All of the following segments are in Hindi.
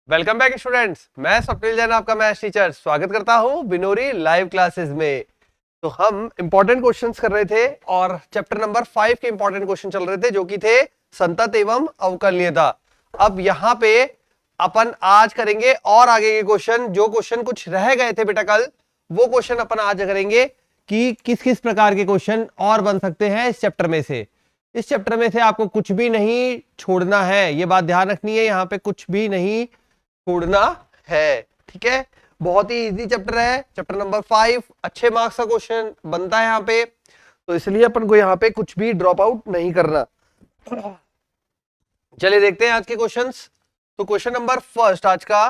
Welcome back students. मैं स्वप्निल जैन आपका मैथ्स टीचर स्वागत करता हूं बिनोरी लाइव क्लासेस में। तो हम इंपॉर्टेंट क्वेश्चंस कर रहे थे और चैप्टर नंबर 5 के इंपॉर्टेंट क्वेश्चन चल रहे थे जो कि थे संतत एवं अवकलनीयता। अब यहाँ पे अपन आज करेंगे और आगे के क्वेश्चन, जो क्वेश्चन कुछ रह गए थे बेटा कल, वो क्वेश्चन अपन आज करेंगे कि किस किस प्रकार के क्वेश्चन और बन सकते हैं इस चैप्टर में से। इस चैप्टर में से आपको कुछ भी नहीं छोड़ना है, ये बात ध्यान रखनी है, यहाँ पे कुछ भी नहीं छोड़ना है। ठीक है, बहुत ही इजी चैप्टर है, चैप्टर नंबर 5। अच्छे मार्क्स का क्वेश्चन बनता है यहाँ पे, तो इसलिए अपन को यहाँ पे कुछ भी ड्रॉप आउट नहीं करना। चलिए देखते हैं आज के क्वेश्चंस। तो क्वेश्चन नंबर फर्स्ट आज का,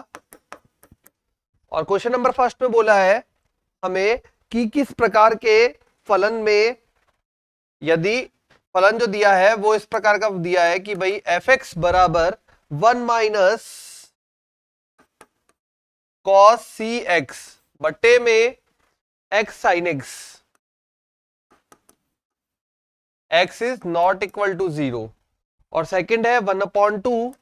और क्वेश्चन नंबर फर्स्ट में बोला है हमें कि किस प्रकार के फलन में, यदि फलन जो दिया है वो इस प्रकार का दिया है कि भाई f(x) बराबर 1 माइनस cos cx बट्टे में x sin x, x is not equal to 0, और सेकंड है 1/2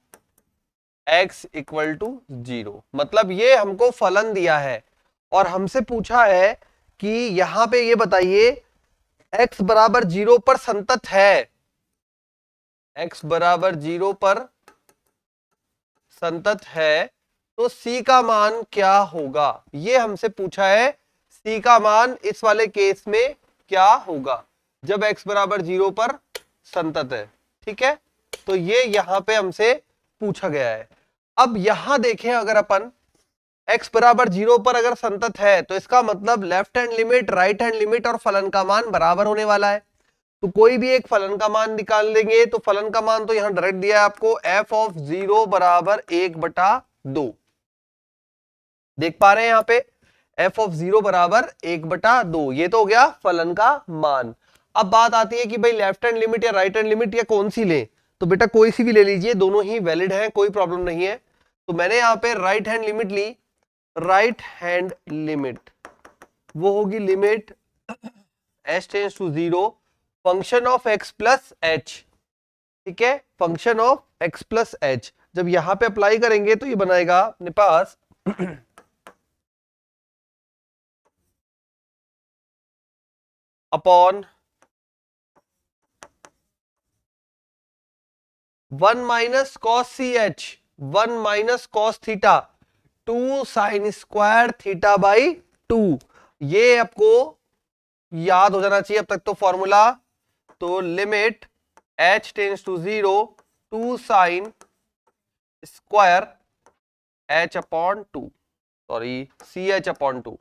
x इक्वल टू 0। मतलब ये हमको फलन दिया है और हमसे पूछा है कि यहां पे ये बताइए x बराबर 0 पर संतत है, x बराबर 0 पर संतत है तो c का मान क्या होगा, ये हमसे पूछा है। c का मान इस वाले केस में क्या होगा जब x बराबर 0 पर संतत है। ठीक है, तो ये यहां पे हमसे पूछा गया है। अब यहां देखें, अगर अपन x बराबर 0 पर अगर संतत है तो इसका मतलब left hand limit, right hand limit और फलन का मान बराबर होने वाला है। तो कोई भी एक फलन का मान निकाल लेंगे, तो फलन का मान तो यहां डायरेक्ट दिया है आपको, f(0) बराबर 1/2। देख पा रहे हैं यहाँ पे f(0) बराबर 1/2, ये तो हो गया फलन का मान। अब बात आती है कि भाई लेफ्ट हैंड लिमिट या राइट हैंड लिमिट या कौन सी ले, तो बेटा कोई सी भी ले लीजिए, दोनों ही वैलिड हैं, कोई प्रॉब्लम नहीं है। तो मैंने यहाँ पे राइट हैंड लिमिट ली। राइट हैंड लिमिट वो होगी limit h tends to 0 function of x plus h। ठीक है, function of x plus h जब यहां पे अप्लाई करेंगे तो ये बनाएगा अपने पास upon 1 minus cos C H, 1 minus cos theta, 2 sine square theta by 2। ये आपको याद हो जाना चाहिए अब तक तो फॉर्मूला। तो limit h tends to 0 2 sine square h upon 2, sorry ch upon 2,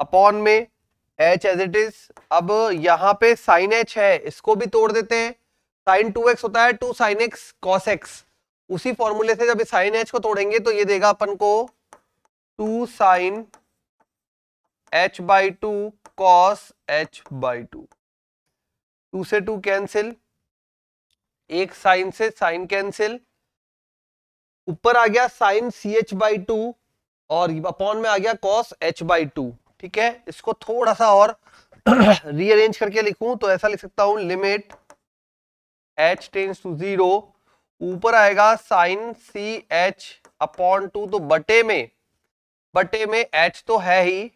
upon में h एज इट इज। अब यहां पे साइन h है, इसको भी तोड़ देते हैं। साइन 2x होता है 2 साइन x cos x, उसी फॉर्मूले से जब साइन h को तोड़ेंगे तो ये देगा अपन को 2 sine h by 2 cos h by 2। 2 से 2 कैंसिल, एक साइन से साइन कैंसिल, ऊपर आ गया साइन ch बाई 2 और अपॉन में आ गया cos h बाई 2। ठीक है, इसको थोड़ा सा और रीअरेंज करके लिखूं तो ऐसा लिख सकता हूं, लिमिट h टेंड्स टू 0, ऊपर आएगा साइन ch अपॉन 2, तो बटे में h तो है ही,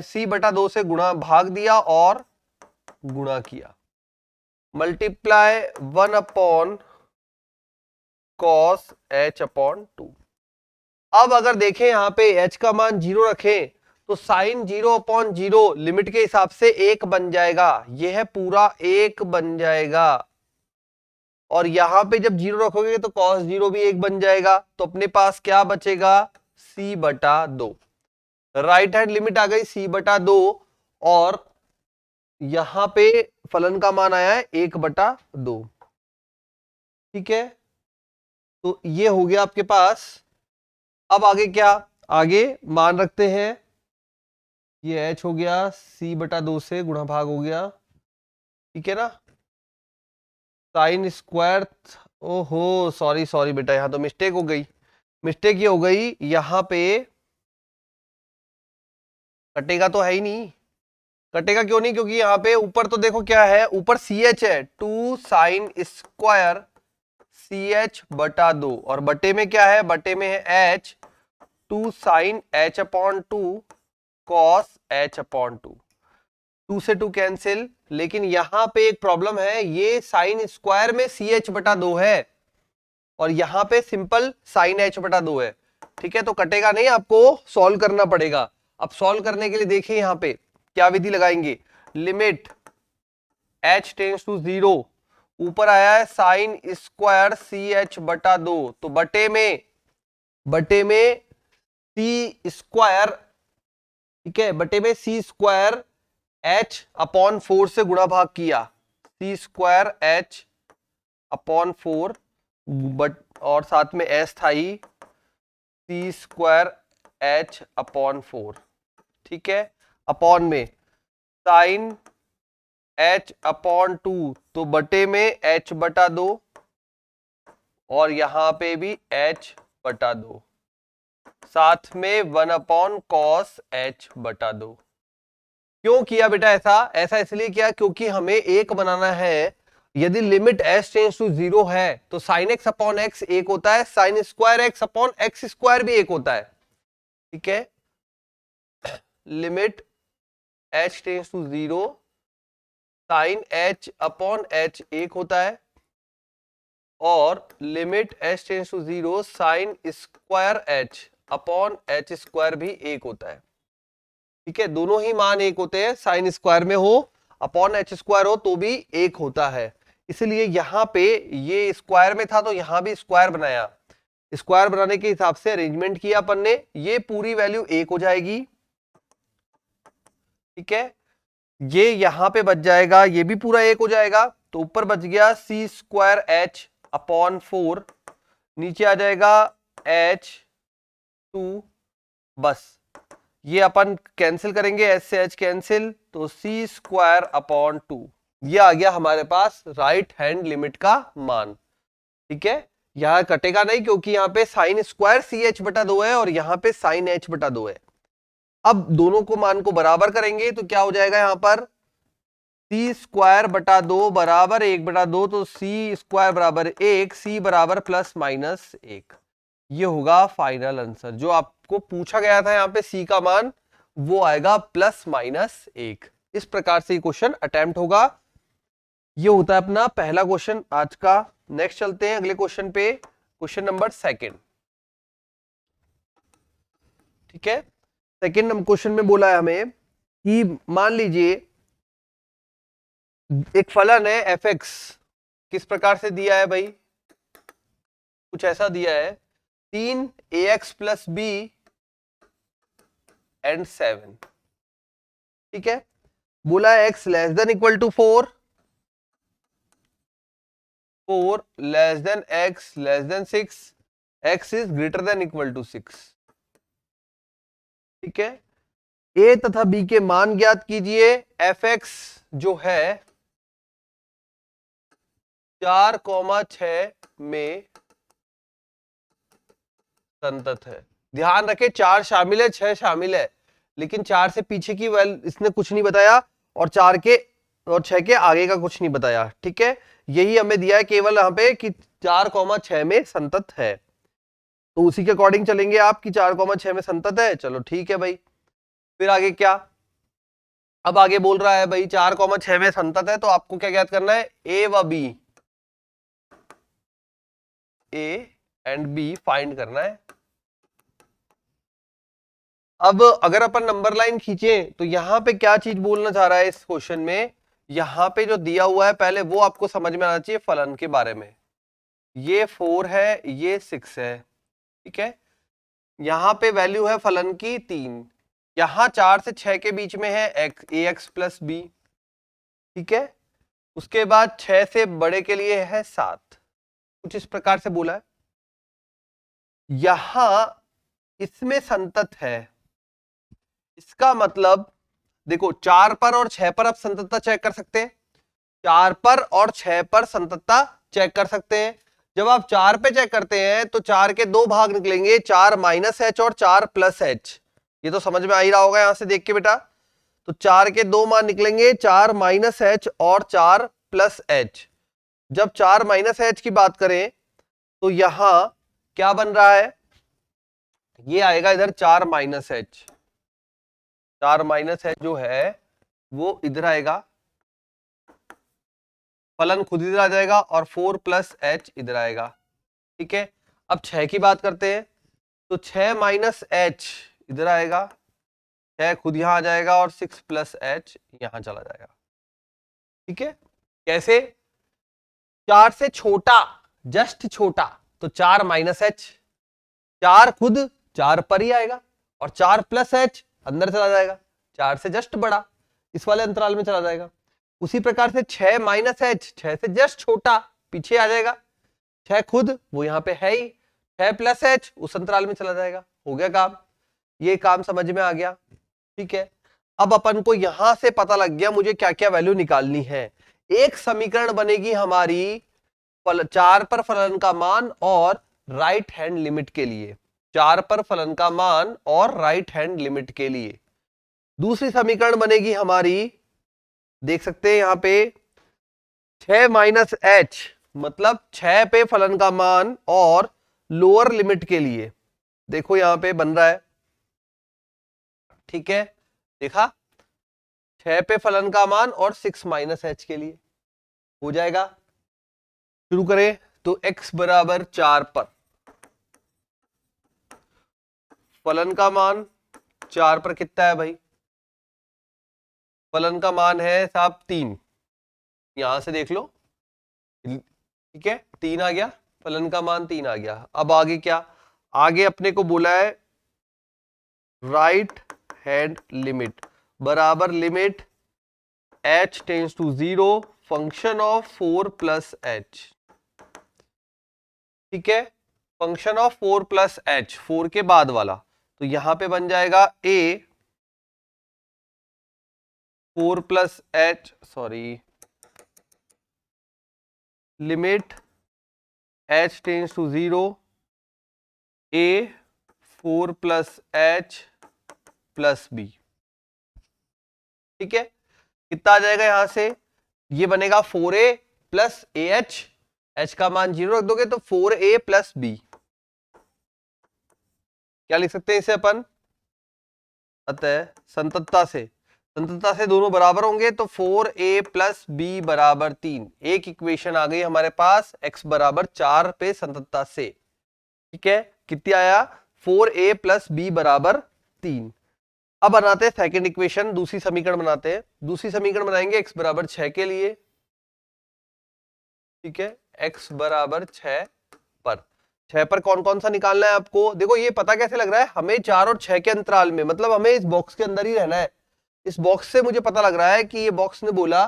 c बटा 2 से गुणा भाग दिया और गुणा किया, multiply 1 upon cos h upon 2। अब अगर देखें यहां पे h का मान 0 रखें तो साइन 0 अपॉन 0 लिमिट के हिसाब से 1 बन जाएगा, यह है पूरा 1 बन जाएगा। और यहां पे जब 0 रखोगे तो cos 0 भी 1 बन जाएगा, तो अपने पास क्या बचेगा, c बटा 2। राइट हैंड लिमिट आ गई c बटा 2 और यहां पे फलन का मान आया है 1/2। ठीक है, तो ये हो गया आपके पास। अब आगे क्या, आगे मान रखते हैं, ये h हो गया c बटा 2 से गुणा भाग हो गया। ठीक है ना, साइन स्क्वायर, ओहो सॉरी बेटा, यहां तो मिस्टेक हो गई। मिस्टेक ये हो गई, यहां पे कटेगा तो है ही नहीं, कटेगा क्यों नहीं, क्योंकि यहाँ पे ऊपर तो देखो क्या है, ऊपर सी एच है, 2 साइन स्क्वायर सी एच बटा 2 और बटे में क्या है, बटे में है H, 2 sine H upon 2 cos H upon 2, 2 से 2 कैंसिल। लेकिन यहां पे एक प्रॉब्लम है, ये साइन स्क्वायर में सी एच बटा 2 है और यहां पे सिंपल साइन एच बटा 2 है। ठीक है, तो कटेगा नहीं, आपको सॉल्व करना पड़ेगा। अब सॉल्व करने के लिए देखिए यहां पे क्या विधि लगाएंगे, लिमिट h टेंस टू 0, ऊपर आया है साइन स्क्वायर सी एच बटा 2, तो बटे में सी स्क्वायर, ठीक है, बटे में सी स्क्वायर h अपॉन 4 से गुणा भाग किया, सी स्क्वायर h अपॉन 4 बट और साथ में s था ही, सी स्क्वायर h अपॉन 4, ठीक है, अपॉन में साइन h अपॉन 2, तो बटे में h बटा 2 और यहां पे भी h बटा 2, साथ में 1 अपॉन कॉस h बटा 2। क्यों किया बेटा ऐसा इसलिए किया क्योंकि हमें एक बनाना है। यदि लिमिट h टेंस टू 0 है तो साइन x अपॉन x एक होता है, sine square x upon x square भी एक होता है। ठीक है, limit h tends to 0 sine h upon h एक होता है और limit h tends to 0 sine square h upon h square भी एक होता है। ठीक है, दोनों ही मान एक होते हैं, साइन स्क्वायर में हो अपॉन h स्क्वायर हो तो भी एक होता है। इसलिए यहां पे ये स्क्वायर में था तो यहां भी स्क्वायर बनाया, स्क्वायर बनाने के हिसाब से अरेंजमेंट किया अपन ने, ये पूरी वैल्यू एक हो जाएगी। ठीक है, ये यहां पे बच जाएगा, ये भी पूरा एक हो जाएगा, तो ऊपर बच गया सी स्क्वायर एच अपॉन 4, नीचे आ जाएगा एच 2, बस ये अपन कैंसिल करेंगे, एच से एच कैंसिल, तो सी स्क्वायर अपॉन 2, ये आ गया हमारे पास राइट हैंड लिमिट का मान। ठीक है, यहां कटेगा नहीं क्योंकि यहां पे साइन स्क्वायर सी एच बटा 2 है और यहां पे साइन एच बटा 2 है। अब दोनों को मान को बराबर करेंगे तो क्या हो जाएगा, यहां पर सी स्क्वायर बटा 2 बराबर 1 बटा 2, तो सी स्क्वायर बराबर 1, सी बराबर प्लस माइनस 1, ये होगा फाइनल आंसर। जो आपको पूछा गया था यहाँ पे सी का मान वो आएगा प्लस माइनस 1। इस प्रकार से क्वेश्चन अटेम्प्ट होगा। ये होता है अपना पहला क्वेश्चन आज का। नेक्स्ट चलते हैं अगले क्वेश्चन पे, क्वेश्चन नंबर 2। ठीक है, सेकेंड क्वेश्चन में बोला है हमें कि मान लीजिए एक फलन है एफ एक्स, किस प्रकार से दिया है भाई, कुछ ऐसा दिया है 3 ax प्लस बी एंड 7। ठीक है, बोला है x less than equal to 4, 4 less than x less than 6, x is greater than equal to 6। ठीक है, a तथा b के मान ज्ञात कीजिए। एफ एक्स जो है 4,6 में संतत है। ध्यान रखें 4 शामिल है 6 शामिल है, लेकिन 4 से पीछे की वैल्यू इसने कुछ नहीं बताया और 4 के और 6 के आगे का कुछ नहीं बताया। ठीक है, यही हमें दिया है केवल यहाँ पे कि 4,6 में संतत है, तो उसी के अकॉर्डिंग चलेंगे आप कि 4,6 में संतत है। चलो ठीक है भाई, फिर आगे क्या, अब आगे बोल रहा है भाई 4,6 में संतत है तो आपको क्या ज्ञात करना है, ए व B, A and B find करना है। अब अगर अपन नंबर लाइन खींचे तो यहां पे क्या चीज बोलना चाह रहा है इस क्वेश्चन में, यहां पे जो दिया हुआ है पहले वो आपको समझ में आना चाहिए फलन के बारे में। ये 4 है, ये 6 है। ठीक है, यहां पे वैल्यू है फलन की 3, यहां 4 से 6 के बीच में है एक्स, ए एक्स प्लस बी। ठीक है, उसके बाद 6 से बड़े के लिए है 7, कुछ इस प्रकार से बोला है। यहां इसमें संतत है, इसका मतलब देखो 4 पर और 6 पर आप संततता चेक कर सकते हैं, 4 पर और 6 पर संततता चेक कर सकते हैं। जब आप 4 पे चेक करते हैं तो 4 के 2 भाग निकलेंगे, 4 माइनस एच और 4 प्लस एच। ये तो समझ में आ ही रहा होगा यहां से देख के बेटा, तो 4 के 2 मान निकलेंगे, 4 माइनस एच और 4 प्लस एच। जब 4 माइनस एच की बात करें तो यहां क्या बन रहा है, ये आएगा इधर 4 माइनस एच, 4 माइनस एच जो है वो इधर आएगा, फलन खुद इधर आ जाएगा और 4 प्लस एच इधर आएगा। ठीक है, अब 6 की बात करते हैं, तो 6 माइनस एच इधर आएगा, 6 खुद यहां आ जाएगा और 6 प्लस एच यहां चला जाएगा। ठीक है, कैसे, 4 से छोटा, जस्ट छोटा, तो 4 माइनस एच, 4 खुद 4 पर ही आएगा और 4 प्लस एच अंदर चला जाएगा, 4 से जस्ट बड़ा इस वाले अंतराल में चला जाएगा। उसी प्रकार से 6 माइनस एच, 6 से जस्ट छोटा पीछे आ जाएगा, 6 खुद वो यहां पे है ही, 6 प्लस एच उस अंतराल में चला जाएगा। हो गया काम, ये काम समझ में आ गया। ठीक है, अब अपन को यहां से पता लग गया मुझे क्या क्या वैल्यू निकालनी है। एक समीकरण बनेगी हमारी 4 पर फलन का मान और राइट हैंड लिमिट के लिए, 4 पर फलन का मान और राइट हैंड लिमिट के लिए। दूसरी समीकरण बनेगी हमारी, देख सकते हैं यहां पे 6 माइनस एच, मतलब 6 पे फलन का मान और लोअर लिमिट के लिए। देखो यहां पे बन रहा है, ठीक है, देखा, 6 पे फलन का मान और 6 माइनस एच के लिए हो जाएगा। शुरू करें तो x बराबर 4 पर फलन का मान, 4 पर कितना है भाई, फलन का मान है साहब 3, यहां से देख लो, ठीक है, 3 आ गया, फलन का मान 3 आ गया। अब आगे क्या, आगे अपने को बोला है राइट हैंड लिमिट बराबर limit h tends to 0 function of 4 plus H. ठीक है, फंक्शन ऑफ 4 प्लस एच, 4 के बाद वाला, तो यहां पे बन जाएगा a 4 plus H, sorry, limit h tends to 0 a 4 plus H plus B. ठीक है, कितना आ जाएगा यहां से, ये बनेगा 4a प्लस ए एच का मान 0 रख दोगे तो 4a प्लस बी। क्या लिख सकते हैं इसे अपन, अतः संततता से दोनों बराबर होंगे तो 4a प्लस बी बराबर 3। एक इक्वेशन आ गई हमारे पास x बराबर 4 पे संततता से। ठीक है, कितनी आया, 4a प्लस बी बराबर 3। अब बनाते हैं सेकंड इक्वेशन, दूसरी समीकरण बनाते हैं। दूसरी समीकरण बनाएंगे x बराबर 6 के लिए। ठीक है, x बराबर 6 पर, 6 पर कौन कौन सा निकालना है आपको, देखो ये पता कैसे लग रहा है, हमें 4 और 6 के अंतराल में, मतलब हमें इस बॉक्स के अंदर ही रहना है। इस बॉक्स से मुझे पता लग रहा है कि ये बॉक्स ने बोला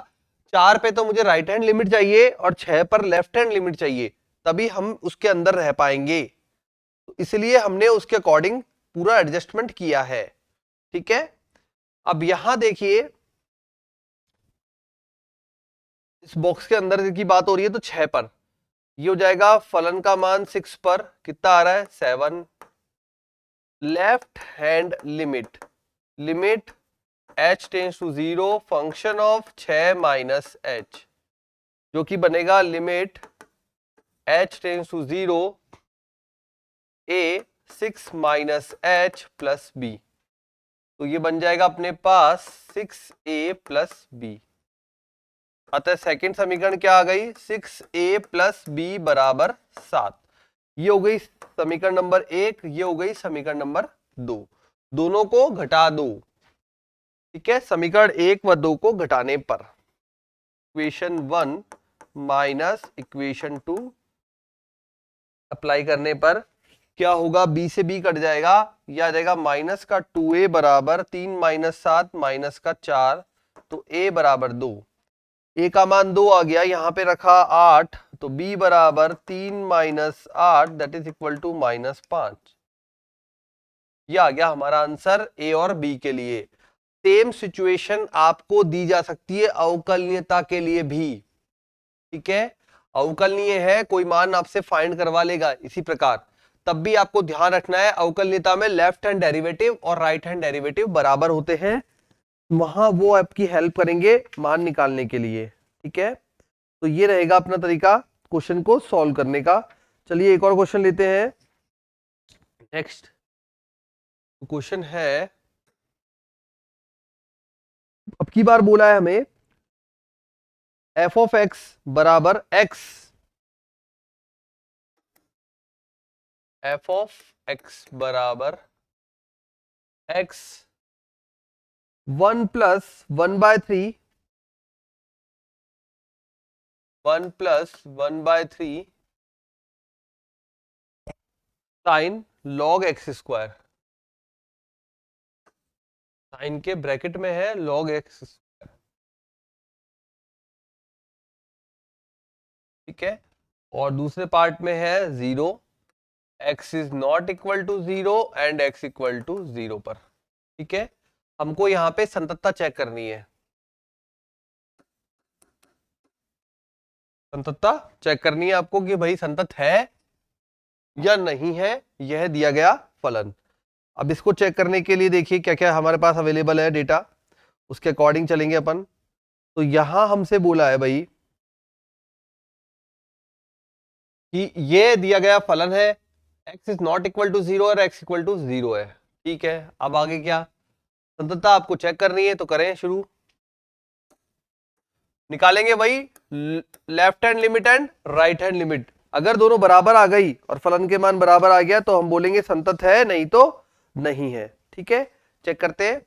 4 पे तो मुझे राइट हैंड लिमिट चाहिए और 6 पर लेफ्ट हैंड लिमिट चाहिए, तभी हम उसके अंदर रह पाएंगे, तो इसलिए हमने उसके अकॉर्डिंग पूरा एडजस्टमेंट किया है। ठीक है, अब यहां देखिए इस बॉक्स के अंदर की बात हो रही है, तो 6 पर ये हो जाएगा, फलन का मान 6 पर कितना आ रहा है 7, left hand limit h tends to 0 function of 6 minus H, जो कि बनेगा limit h tends to 0 a 6 minus H plus B, तो ये बन जाएगा अपने पास 6a प्लस बी। अतः सेकंड समीकरण क्या आ गई, 6a प्लस बी बराबर 7। ये हो गई समीकरण नंबर 1, ये हो गई समीकरण नंबर 2, दोनों को घटा दो। ठीक है, समीकरण 1 व 2 को घटाने पर इक्वेशन 1 माइनस इक्वेशन 2 अप्लाई करने पर क्या होगा, b से b कट जाएगा, यह आ जाएगा माइनस का 2a बराबर 3 माइनस 7 माइनस का 4, तो a बराबर 2, a का मान 2 आ गया, यहां पे रखा 8, तो b बराबर 3 minus 8 that is equal to minus 5। यह आ गया हमारा आंसर a और b के लिए। सेम सिचुएशन आपको दी जा सकती है अवकलनीयता के लिए भी। ठीक है, अवकलनीय है, कोई मान आपसे फाइंड करवा लेगा इसी प्रकार, तब भी आपको ध्यान रखना है अवकलनीयता में लेफ्ट हैंड डेरिवेटिव और राइट हैंड डेरिवेटिव बराबर होते हैं, वहां वो आपकी हेल्प करेंगे मान निकालने के लिए। ठीक है, तो ये रहेगा अपना तरीका क्वेश्चन को सॉल्व करने का। चलिए एक और क्वेश्चन लेते हैं। नेक्स्ट क्वेश्चन है, अब की बार बोला है हमें एफ ऑफ एक्स बराबर एक्स, एफ ऑफ एक्स बराबर X 1 plus 1/3, 1 plus 1/3 sine log X square, sine के ब्रैकेट में है लॉग एक्स, ठीक है। और दूसरे पार्ट में है 0, x is not equal to 0 and x equal to 0 पर, ठीक है। हमको यहां पे संततता चेक करनी है, संततता चेक करनी है आपको कि भाई संतत है या नहीं है, यह दिया गया फलन। अब इसको चेक करने के लिए देखिए क्या क्या हमारे पास अवेलेबल है डेटा, उसके अकॉर्डिंग चलेंगे अपन। तो यहां हमसे बोला है भाई कि ये दिया गया फलन है, x is not equal to 0 और x इक्वल टू 0 है, ठीक है। अब आगे क्या संततता आपको चेक करनी है, तो करें शुरू। निकालेंगे वही left hand limit and right hand limit. अगर दोनों बराबर आ गई और फलन के मान बराबर आ गया तो हम बोलेंगे संतत है, नहीं तो नहीं है, ठीक है। चेक करते हैं।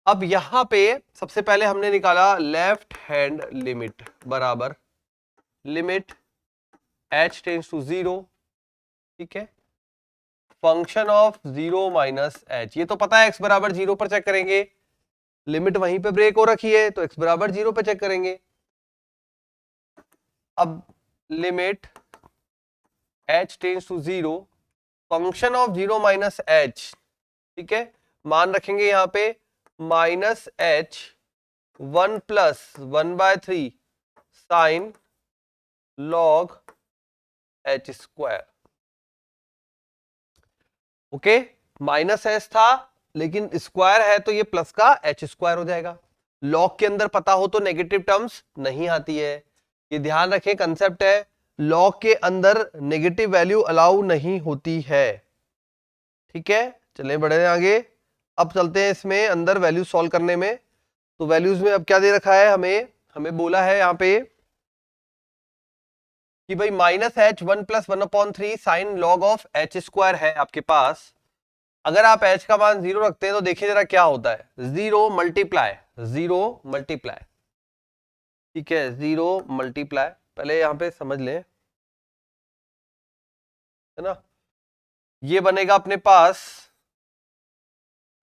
अब यहां पे सबसे पहले हमने निकाला लेफ्ट हैंड लिमिट बराबर लिमिट h टेंड्स टू 0, ठीक है, फंक्शन ऑफ 0 माइनस h। ये तो पता है x बराबर 0 पर चेक करेंगे, लिमिट वहीं पे ब्रेक हो रखी है तो x बराबर 0 पे चेक करेंगे। अब limit h tends to 0 function of 0 minus h, ठीक है, मान रखेंगे यहां पे minus h 1 plus 1/3 sine log h square, okay. Minus H था लेकिन स्क्वायर है तो ये प्लस का h स्क्वायर हो जाएगा। लॉग के अंदर पता हो तो नेगेटिव टर्म्स नहीं आती है, ये ध्यान रखें, कंसेप्ट है लॉग के अंदर नेगेटिव वैल्यू अलाउ नहीं होती है, ठीक है। चलें बढ़े आगे। अब चलते हैं इसमें अंदर वैल्यू सॉल्व करने में। तो वैल्यूज में अब क्या दे रखा है हमें, हमें बोला है यहाँ पे कि भाई minus h 1 plus 1/3 sine log of h square है आपके पास। अगर आप h का मान 0 रखते हैं तो देखिए जरा क्या होता है, 0 मल्टीप्लाई 0 मल्टीप्लाई, ठीक है, 0 मल्टीप्लाई, पहले यहां पे समझ लें, है ना। ये बनेगा अपने पास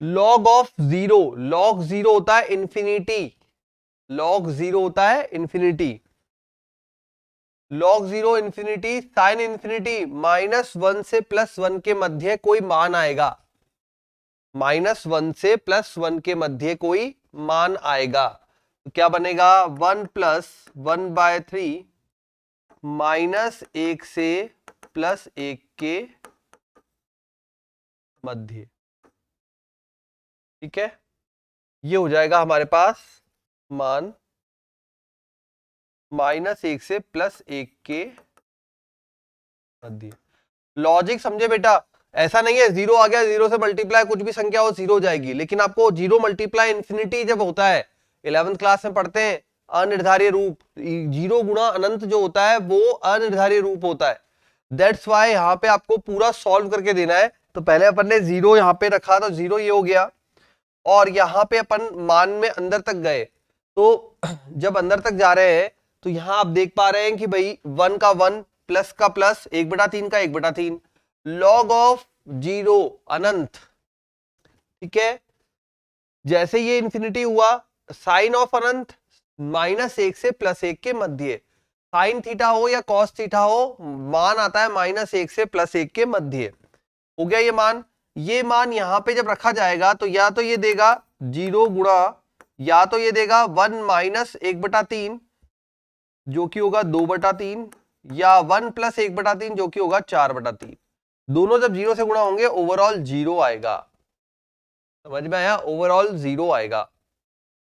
लॉग ऑफ 0, लॉग 0 होता है इंफिनिटी, लॉग 0 होता है infinity, log 0 infinity sine infinity -1 से +1 के मध्य कोई मान आएगा, -1 से +1 के मध्य कोई मान आएगा, तो क्या बनेगा 1 प्लस 1/3 -1 से +1 के मध्य, ठीक है। ये हो जाएगा हमारे पास मान -1 से +1 के मध्य। लॉजिक समझे बेटा, ऐसा नहीं है 0 आ गया 0 से मल्टीप्लाई कुछ भी संख्या हो 0 हो जाएगी, लेकिन आपको 0 मल्टीप्लाई इंफिनिटी जब होता है 11th क्लास में पढ़ते हैं अनिर्धारित रूप, 0 गुणा अनंत जो होता है वो अनिर्धारित रूप होता है। दैट्स वाई यहाँ पे आपको पूरा सॉल्व करके देना है। तो पहले अपन ने 0 यहाँ पे रखा तो 0 ये हो गया, और यहाँ पे अपन मान में अंदर तक गए, तो जब अंदर तक जा रहे हैं तो यहाँ आप देख पा रहे हैं कि भाई 1 का 1 प्लस का प्लस 1/3 का 1/3 लॉग ऑफ 0 अनंत, ठीक है। जैसे ये इंफिनिटी हुआ साइन ऑफ अनंत -1 से +1 के मध्य, साइन थीटा हो या कॉस थीटा हो मान आता है -1 से +1 के मध्य, हो गया ये मान। ये मान यहां पे जब रखा जाएगा तो या तो ये देगा 0 गुणा, या तो ये देगा 1 माइनस 1/3 जो कि होगा 2/3, या 1 प्लस 1/3 जो कि होगा 4/3। दोनों जब 0 से गुणा होंगे ओवरऑल 0 आएगा, समझ में आया, ओवरऑल 0 आएगा,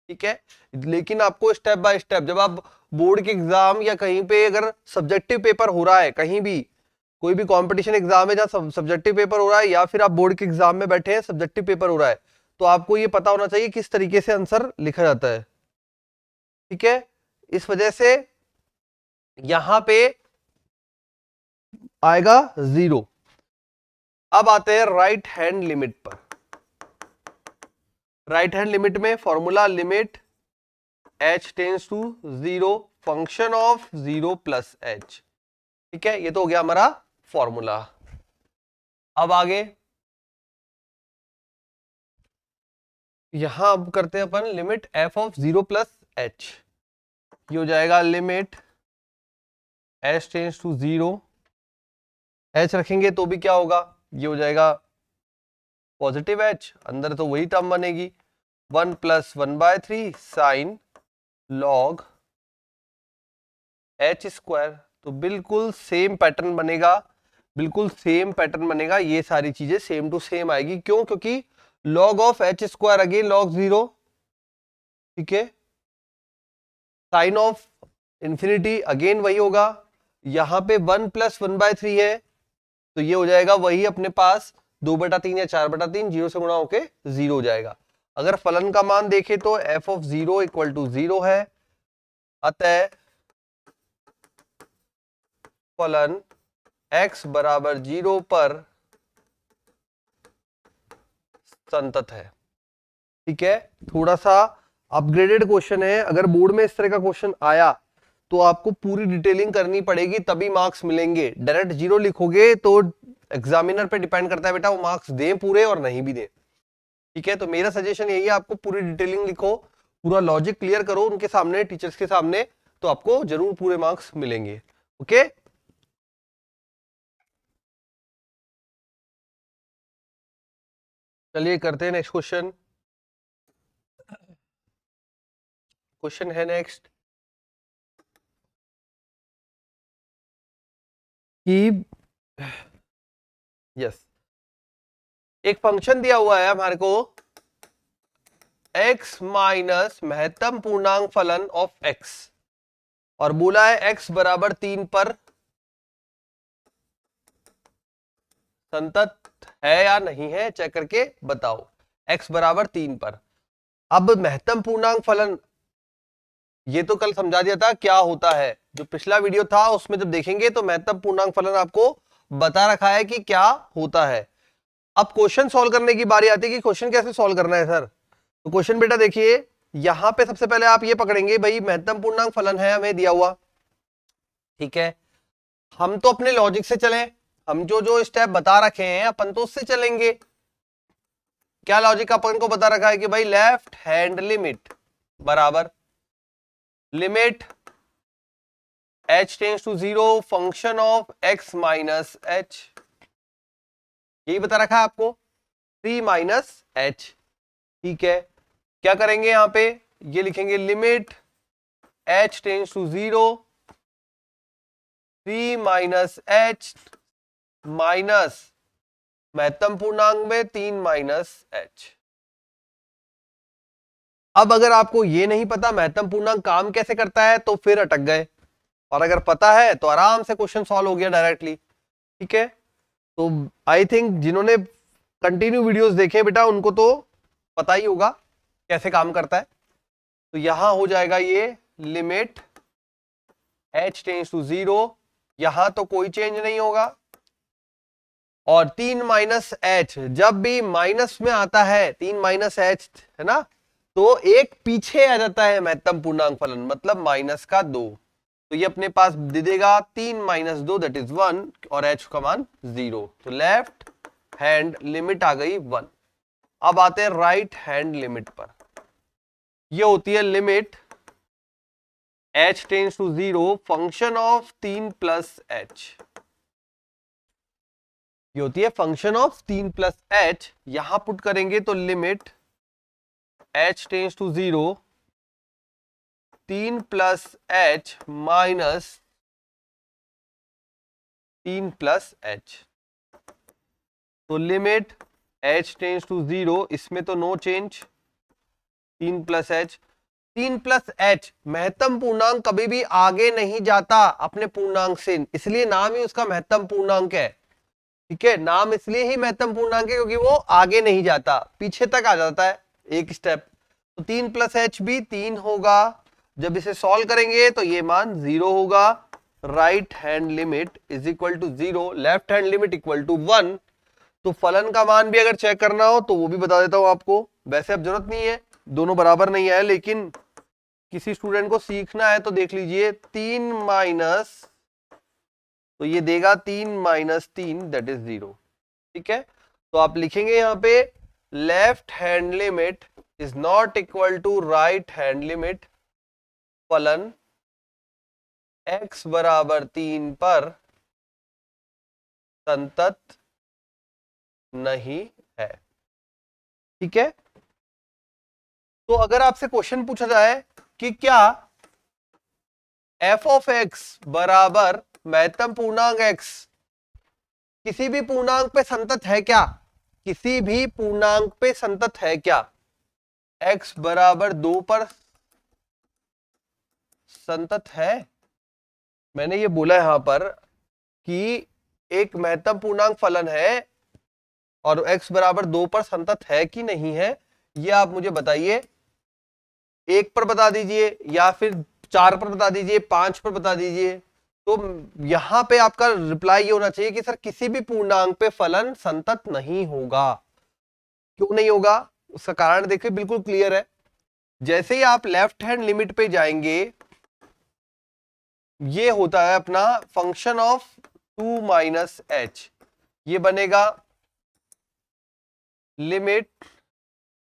ठीक है। लेकिन आपको स्टेप बाय स्टेप जब आप बोर्ड के एग्जाम या कहीं पे अगर सब्जेक्टिव पेपर हो रहा है, कहीं भी कोई भी कंपटीशन एग्जाम है जहां सब्जेक्टिव पेपर हो रहा है, या फिर आप बोर्ड के एग्जाम में बैठे हैं सब्जेक्टिव पेपर हो रहा है, तो आपको ये पता होना चाहिए किस तरीके से आंसर लिखा जाता है। ठीक है, इस वजह से यहां पे आएगा 0। अब आते हैं राइट हैंड लिमिट पर। राइट हैंड लिमिट में formula limit h tends to 0 function of 0 plus h। ठीक है, ये तो हो गया हमारा फॉर्मूला। अब आगे यहां अब करते हैं अपन limit f of 0 plus h। ये हो जाएगा limit h tends to 0, h रखेंगे तो भी क्या होगा, ये हो जाएगा पॉजिटिव h, अंदर तो वही टर्म बनेगी 1 plus 1/3 sine log h square. तो बिल्कुल सेम पैटर्न बनेगा, बिल्कुल सेम पैटर्न बनेगा, ये सारी चीजें सेम टू सेम आएगी। क्यों? क्योंकि log of h square again log 0, ठीक है, साइन ऑफ इंफिनिटी अगेन वही होगा, यहां पे 1 प्लस 1/3 है तो ये हो जाएगा वही अपने पास 2/3 या 4/3, 0 से गुणा होके 0 हो जाएगा। अगर फलन का मान देखें तो f ऑफ 0 इक्वल टू 0 है, अतः फलन x बराबर 0 पर संतत है। ठीक है, थोड़ा सा अपग्रेडेड क्वेश्चन है, अगर बोर्ड में इस तरह का क्वेश्चन आया तो आपको पूरी डिटेलिंग करनी पड़ेगी तभी मार्क्स मिलेंगे। डायरेक्ट 0 लिखोगे तो एग्जामिनर पे डिपेंड करता है बेटा वो मार्क्स दें पूरे और नहीं भी दें। ठीक है, तो मेरा सजेशन यही है आपको पूरी डिटेलिंग लिखो, पूरा लॉजिक क्लियर करो उनके सामने, टीचर्स के सामने, तो आपको जरूर पूरे मार्क्स मिलेंगे। ओके, चलिए करते हैं नेक्स्ट क्वेश्चन। क्वेश्चन है नेक्स्ट कि यस, एक फंक्शन दिया हुआ है हमारे को x माइनस महत्तम पूर्णांक फलन ऑफ x, और बोला है x बराबर 3 पर संतत है या नहीं है, चेक करके बताओ। x बराबर 3 पर, अब महत्तम पूर्णांक फलन ये तो कल समझा दिया था क्या होता है, जो पिछला वीडियो था उसमें जब देखेंगे तो महत्तम पूर्णांक फलन आपको बता रखा है कि क्या होता है। अब क्वेश्चन सॉल्व करने की बारी आती है कि क्वेश्चन कैसे सॉल्व करना है सर। तो क्वेश्चन बेटा देखिए, यहां पे सबसे पहले आप ये पकड़ेंगे भाई महत्तम पूर्णांक फलन है हमें दिया हुआ, ठीक है, हम तो अपने लॉजिक से चलें, हम जो जो स्टेप बता रखे हैं अपन तो उससे चलेंगे। क्या लॉजिक अपन को बता रखा है कि भाई लेफ्ट हैंड लिमिट बराबर limit h tends to 0 function of x minus h, यही बता रखा है आपको 3 माइनस h। ठीक है, क्या करेंगे यहां पे, ये लिखेंगे limit h tends to 0 3 minus h minus महत्तम पूर्णांक में 3 माइनस h। अब अगर आपको ये नहीं पता महत्तम पूर्णांक काम कैसे करता है तो फिर अटक गए, और अगर पता है तो आराम से क्वेश्चन सॉल्व हो गया डायरेक्टली। ठीक है, तो आई थिंक जिन्होंने कंटिन्यू वीडियोस देखे बेटा उनको तो पता ही होगा कैसे काम करता है। तो यहां हो जाएगा ये लिमिट h टेंड्स टू 0, यहां तो कोई चेंज नहीं होगा, और 3 माइनस h, जब भी माइनस में आता है 3 माइनस h है ना, तो एक पीछे आ जाता है महत्तम पूर्णांक फलन, मतलब माइनस का 2, तो ये अपने पास दे देगा 3 माइनस 2 दैट इज 1, और h का मान 0, तो लेफ्ट हैंड लिमिट आ गई 1। अब आते हैं राइट हैंड लिमिट पर, ये होती है limit h tends to 0 function of 3 plus h, ये होती है फंक्शन ऑफ 3 प्लस h। यहां पुट करेंगे तो limit h tends to 0 3 plus h minus 3 plus h, तो लिमिट h टेंड्स टू 0, इसमें तो no change 3 plus h, 3 plus H, महत्तम पूर्णांक कभी भी आगे नहीं जाता अपने पूर्णांक से, इसलिए नाम ही उसका महत्तम पूर्णांक है। ठीक है, नाम इसलिए ही महत्तम पूर्णांक है क्योंकि वो आगे नहीं जाता, पीछे तक आ जाता है एक स्टेप। तो 3 प्लस एच भी 3 होगा। जब इसे सॉल्व करेंगे तो ये मान 0 होगा। Right hand limit is equal to 0, left hand limit equal to 1। तो फलन का मान भी अगर चेक करना हो तो वो भी बता देता हूं आपको, वैसे अब जरूरत नहीं है, दोनों बराबर नहीं है, लेकिन किसी स्टूडेंट को सीखना है तो देख लीजिए। 3 माइनस, तो ये देगा 3 माइनस 3 दैट इज 0। ठीक है, तो आप लिखेंगे यहां पे left hand limit is not equal to right hand limit, फलन x बराबर 3 पर संतत नहीं है। ठीक है, तो अगर आपसे क्वेश्चन पूछा जाए कि क्या f ऑफ x बराबर महत्तम पूर्णांक x किसी भी पूर्णांक पे संतत है क्या, किसी भी पूर्णांक पे संतत है क्या, x बराबर 2 पर संतत है। मैंने ये बोला यहां पर कि एक महत्तम पूर्णांक फलन है और x बराबर 2 पर संतत है कि नहीं है, ये आप मुझे बताइए। 1 पर बता दीजिए या फिर 4 पर बता दीजिए, 5 पर बता दीजिए। तो यहां पे आपका रिप्लाई ये होना चाहिए कि सर किसी भी पूर्णांक पे फलन संतत नहीं होगा। क्यों नहीं होगा, उसका कारण देखिए बिल्कुल क्लियर है। जैसे ही आप लेफ्ट हैंड लिमिट पे जाएंगे, ये होता है अपना फंक्शन ऑफ 2 माइनस एच, ये बनेगा लिमिट,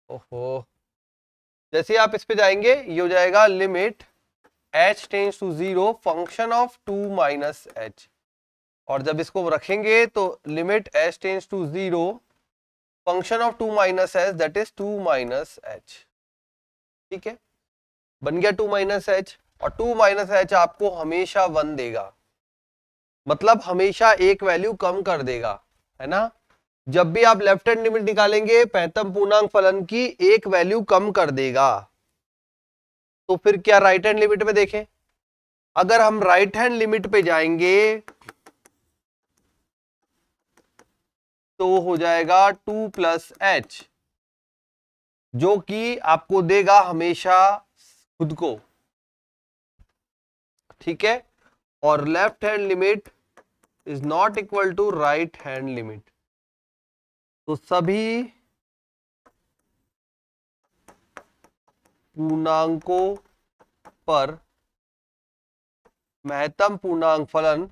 ओहो, जैसे ही आप इस पे जाएंगे ये हो जाएगा limit h tends to 0 function of 2 minus H, और जब इसको रखेंगे तो limit h tends to 0 function of 2 minus H that is 2 minus H. ठीक है, बन गया 2 माइनस एच, और 2 माइनस एच आपको हमेशा 1 देगा, मतलब हमेशा एक वैल्यू कम कर देगा, है ना। जब भी आप लेफ्ट हैंड लिमिट निकालेंगे महत्तम पूर्णांक फलन की एक वैल्यू कम कर देगा। तो फिर क्या राइट हैंड लिमिट में देखें, अगर हम राइट हैंड लिमिट पे जाएंगे तो हो जाएगा 2 प्लस एच, जो कि आपको देगा हमेशा खुद को। ठीक है, और left hand limit is not equal to right hand limit. तो सभी पूर्णांकों पर महत्तम पूर्णांक फलन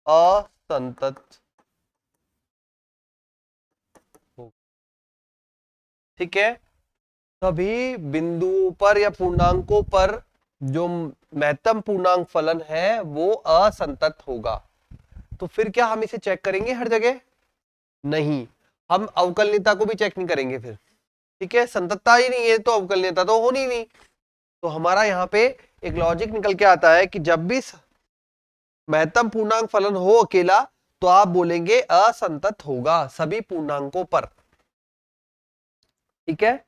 असंतत। ठीक है, सभी बिंदुओं पर या पूर्णांकों पर जो महत्तम पूर्णांक फलन है वो असंतत होगा। तो फिर क्या हम इसे चेक करेंगे हर जगह? नहीं, हम अवकलनीयता को भी चेक नहीं करेंगे फिर। ठीक है, संततता ही नहीं है तो अवकलनीयता तो होनी नहीं। तो हमारा यहाँ पे एक लॉजिक निकल के आता है कि जब भी महत्तम पूर्णांक फलन हो अकेला तो आप बोलेंगे असंतत होगा सभी पूर्णांकों पर। ठीक है,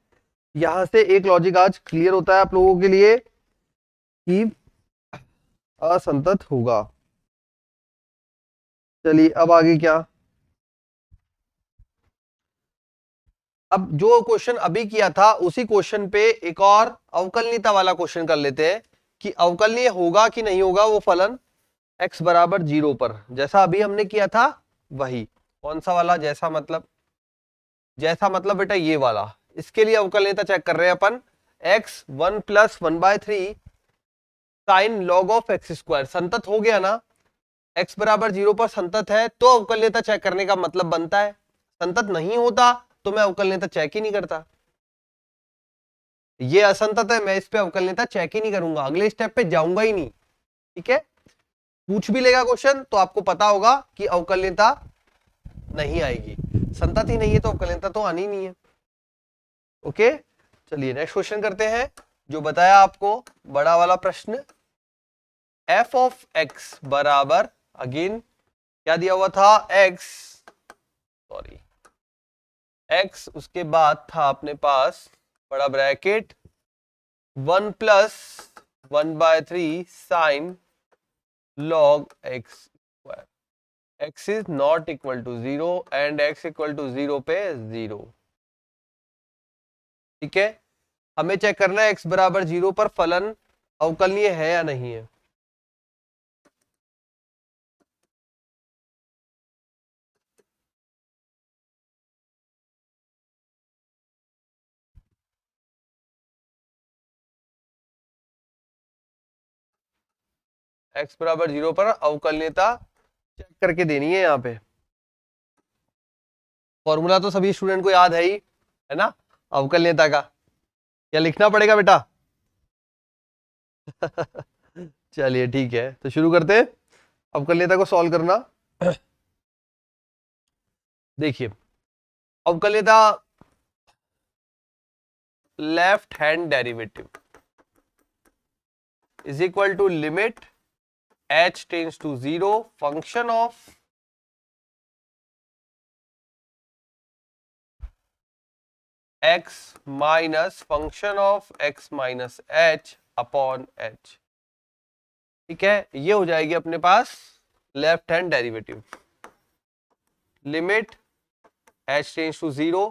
यहां से एक लॉजिक आज क्लियर होता है आप लोगों के लिए कि असंतत होगा। चलिए अब आगे क्या, अब जो क्वेश्चन अभी किया था उसी क्वेश्चन पे एक और अवकलनीयता वाला क्वेश्चन कर लेते हैं कि अवकलनीय होगा कि नहीं होगा वो फलन x बराबर 0 पर, जैसा अभी हमने किया था वही। कौन सा वाला जैसा मतलब? जैसा मतलब बेटा ये वाला। इसके लिए अवकलनीयता चेक कर रहे हैं अपन, x 1 plus 1/3 sine log of x square. संतत हो गया ना, x बराबर 0 पर संतत है तो अवकलनीयता चेक करने का मतलब बनता है। संतत नहीं होता तो मैं अवकलनीयता चेक ही नहीं करता। ये असंतत है, मैं इस पे अवकलनीयता चेक ही नहीं करूंगा, अगले स्टेप पे जाऊंगा ही नहीं। ठीक है, पूछ भी लेगा क्वेश्चन तो आपको पता होगा कि अवकलनीयता नहीं आएगी, संतत ही नहीं है तो अवकलनीयता तो आनी नहीं है। ओके, चलिए नेक्स्ट क्वेश्चन करते हैं जो बताया आपको बड़ा वाला प्रश्न। f ऑफ x बराबर, अगेन क्या दिया हुआ था, x, सॉरी x, उसके बाद था अपने पास बड़ा bracket 1 plus 1/3 sine log X square, x is not equal to 0 and x equal to 0 पे 0। ठीक है, हमें चेक करना है x बराबर 0 पर फलन अवकलनीय है या नहीं है। x बराबर 0 पर अवकलनीयता चेक करके देनी है। यहाँ पे फॉर्मूला तो सभी स्टूडेंट को याद है ना अवकलनीयता का, या लिखना पड़ेगा बेटा? चलिए ठीक है, तो शुरू करते हैं अवकलनीयता को सॉल्व करना। देखिए अवकलनीयता left hand derivative is equal to limit h tends to 0 function of x minus function of x minus h upon h। ठीक है, ये हो जाएगी अपने पास left hand derivative. Limit h tends to 0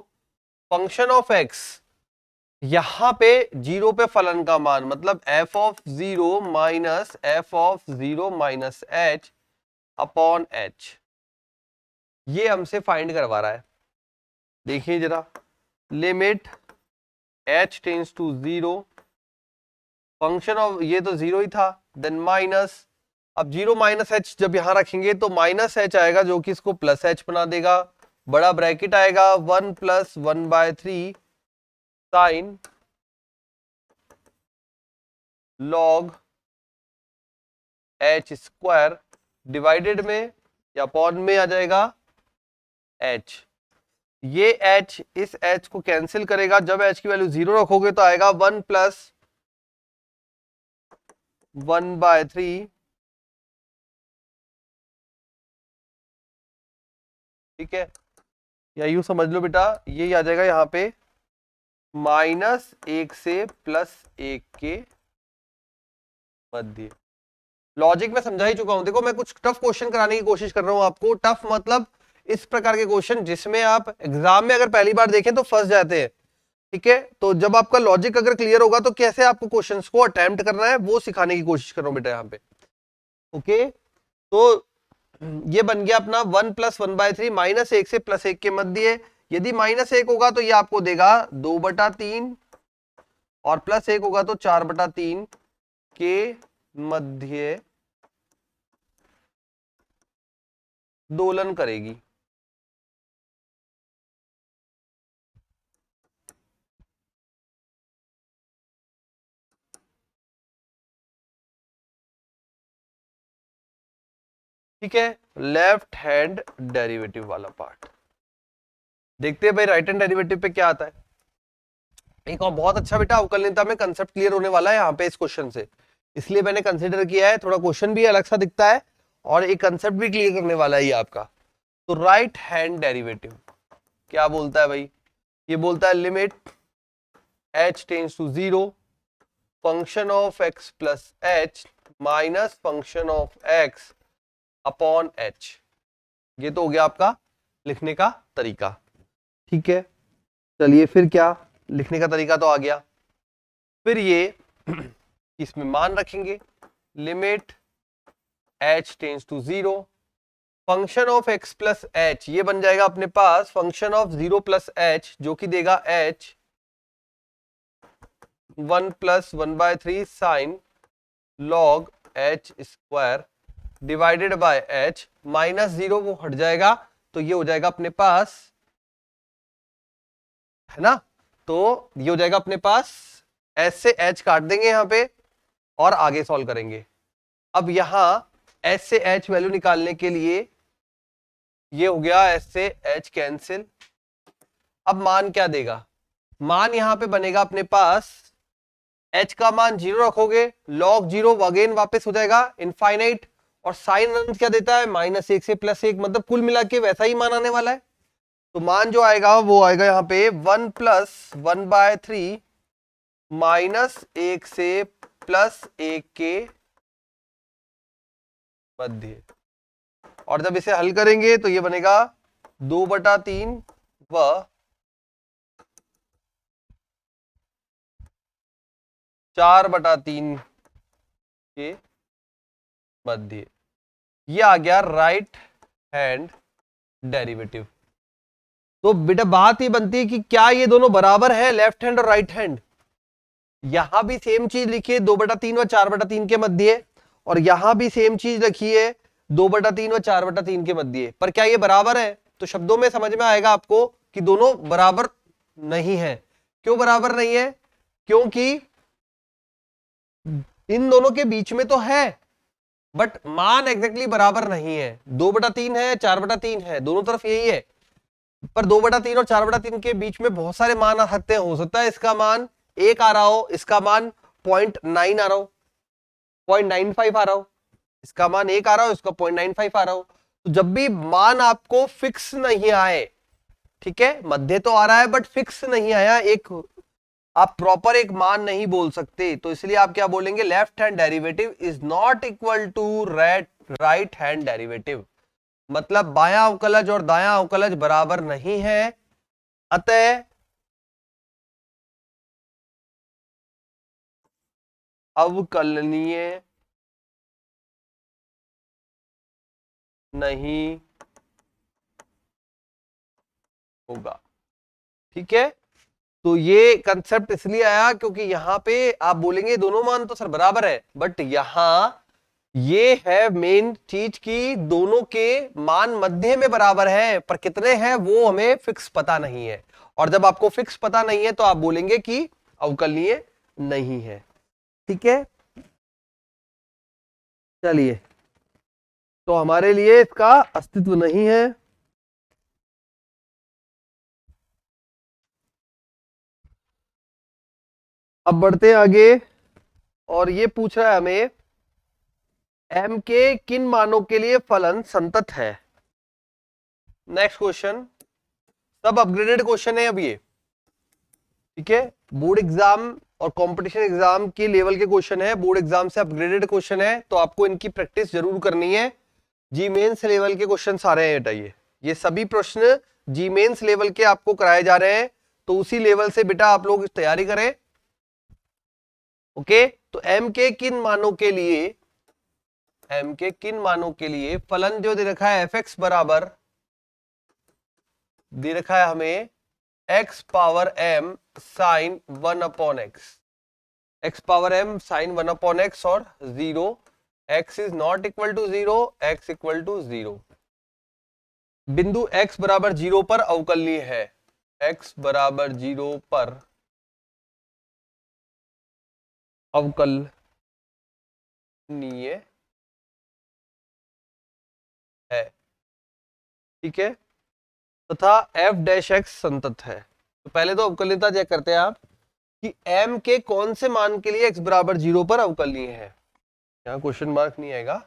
function of x, यहां पे 0 पे फलन का मान मतलब f of 0 minus f of 0 minus h upon h, ये हमसे फाइंड करवा रहा है। देखिए जरा, limit h tends to 0 function of, ये तो 0 ही था, देन माइनस, अब 0 माइनस h जब यहां रखेंगे तो माइनस h आएगा जो कि इसको प्लस h बना देगा, बड़ा ब्रैकेट आएगा 1 plus 1/3 sine log h square divided में या अपॉन में आ जाएगा h। ये h इस h को कैंसिल करेगा, जब h की वैल्यू 0 रखोगे तो आएगा 1 प्लस 1/3, ठीक है, या यूं समझ लो बेटा, ये आ जाएगा यहाँ पे -1 से +1 के मध्य। लॉजिक में समझा ही चुका हूं। देखो मैं कुछ टफ क्वेश्चन कराने की कोशिश कर रहा हूं आपको। टफ मतलब इस प्रकार के क्वेश्चन जिसमें आप एग्जाम में अगर पहली बार देखें तो फंस जाते हैं। ठीक है, तो जब आपका लॉजिक अगर क्लियर होगा तो कैसे आपको क्वेश्चंस को अटेम्प्ट करना है वो सिखाने की कोशिश कर रहा हूं बेटा यहाँ पे। ओके, तो ये बन गया अपना 1 प्लस 1/3 -1 से +1 के मध्य। यदि -1 होगा तो ये आपको देगा 2/3 और +1 होगा तो 4/3 के मध्य दोलन करेगी। ठीक है, लेफ्ट हैंड डेरिवेटिव वाला पार्ट देखते हैं भाई राइट हैंड डेरिवेटिव पे क्या आता है। एक और बहुत अच्छा बेटा अवकलनीयता में कंसेप्ट क्लियर होने वाला है यहाँ पे इस क्वेश्चन से, इसलिए मैंने कंसीडर किया है। थोड़ा क्वेश्चन भी अलग सा दिखता है और एक कंसेप्ट भी क्लियर करने वाला है ये आपका। तो राइट हैंड डेरिवेटिव क्या बोलता है भाई? ये बोलता है limit h tends to 0 function of x plus h minus function of x upon h। ये तो हो गया आपका लिखने का तरीका। ठीक है, चलिए फिर क्या, लिखने का तरीका तो आ गया। फिर ये इसमें मान रखेंगे, limit h tends to 0 function of x plus h, ये बन जाएगा अपने पास फंक्शन ऑफ 0 प्लस h जो कि देगा h 1 plus 1/3 sine log h square divided by h, -0 वो हट जाएगा तो ये हो जाएगा अपने पास, है ना, तो ये हो जाएगा अपने पास s से h काट देंगे यहां पे और आगे सॉल्व करेंगे। अब यहां s से h वैल्यू निकालने के लिए ये हो गया s से h कैंसिल। अब मान क्या देगा? मान यहां पे बनेगा अपने पास h का मान 0 रखोगे, log 0 अगेन वापस हो जाएगा इनफाइनाइट, और साइन अनंत क्या देता है? -1 से +1, मतलब कुल मिला के वैसा ही मान आने वाला है। तो मान जो आएगा वो आएगा यहाँ पे 1 प्लस 1/3 -1 से +1 के मध्य। और जब इसे हल करेंगे तो ये बनेगा 2/3 व 4/3 के मध्य। ये आ गया राइट हैंड डेरिवेटिव। तो बेटा बात ही बनती है कि क्या ये दोनों बराबर है, लेफ्ट हैंड और राइट हैंड। यहां भी सेम चीज लिखिए 2/3 व 4/3 के मध्य, और यहां भी सेम चीज लिखिए 2/3 व 4/3 के मध्य। पर क्या ये बराबर है? तो शब्दों में समझ में आएगा आपको कि दोनों बराबर नहीं है। क्यों बराबर नहीं है? क्योंकि इन दोनों के बीच में तो है, बट मान एग्जैक्टली बराबर नहीं है। 2/3 है, 4/3 है, दोनों तरफ यही है, पर 2/3 और 4/3 के बीच में बहुत सारे मान आ सकते हैं। हो सकता है इसका मान 1 आ रहा हो, इसका मान 0.9 आ रहा हो, 0.95 आ रहा हो, इसका मान 1 आ रहा हो, इसका 0.95 आ रहा हो। तो जब भी मान आपको फिक्स नहीं आए, ठीक है, मध्य तो आ रहा है बट फिक्स नहीं आया, एक आप प्रॉपर एक मान नहीं बोल सकते, तो इसलिए आप क्या बोलेंगे? Left hand derivative is not equal to right hand derivative. मतलब बायां अवकलज और दायां अवकलज बराबर नहीं है, अतः अवकलनीय नहीं होगा। ठीक है, तो ये कंसेप्ट इसलिए आया क्योंकि यहां पे आप बोलेंगे दोनों मान तो सर बराबर है, बट यहां ये है मेन चीज की दोनों के मान मध्य में बराबर है, पर कितने हैं वो हमें फिक्स पता नहीं है। और जब आपको फिक्स पता नहीं है तो आप बोलेंगे कि अवकलनीय नहीं है। ठीक है, चलिए, तो हमारे लिए इसका अस्तित्व नहीं है। अब बढ़ते हैं आगे, और ये पूछ रहा है हमें m के किन मानों के लिए फलन संतत है। नेक्स्ट क्वेश्चन, सब अपग्रेडेड क्वेश्चन है अब ये। ठीक है, बोर्ड एग्जाम और कंपटीशन एग्जाम की लेवल के क्वेश्चन है, बोर्ड एग्जाम से अपग्रेडेड क्वेश्चन है, तो आपको इनकी प्रैक्टिस जरूर करनी है। जी मेंस लेवल के क्वेश्चन सारे हैं बेटा, ये सभी प्रश्न जी मेंस लेवल के आपको कराए जा रहे हैं, तो उसी लेवल से बेटा आप लोग तैयारी करें। ओके, तो m के किन मानों के लिए, m के किन मानों के लिए फलन जो दे रखा है fx बराबर दे रखा है हमें x power m sine 1/x, x power m sine 1/x और 0, x is not equal to 0, x equal to 0। बिंदु x बराबर 0 पर अवकलनीय है, x बराबर 0 पर अवकलनीय है। ठीक है, तथा f डैश x संतत है। तो पहले तो अवकलनीयता चेक करते हैं आप कि m के कौन से मान के लिए x बराबर 0 पर अवकलनीय है। यहां क्वेश्चन मार्क नहीं आएगा।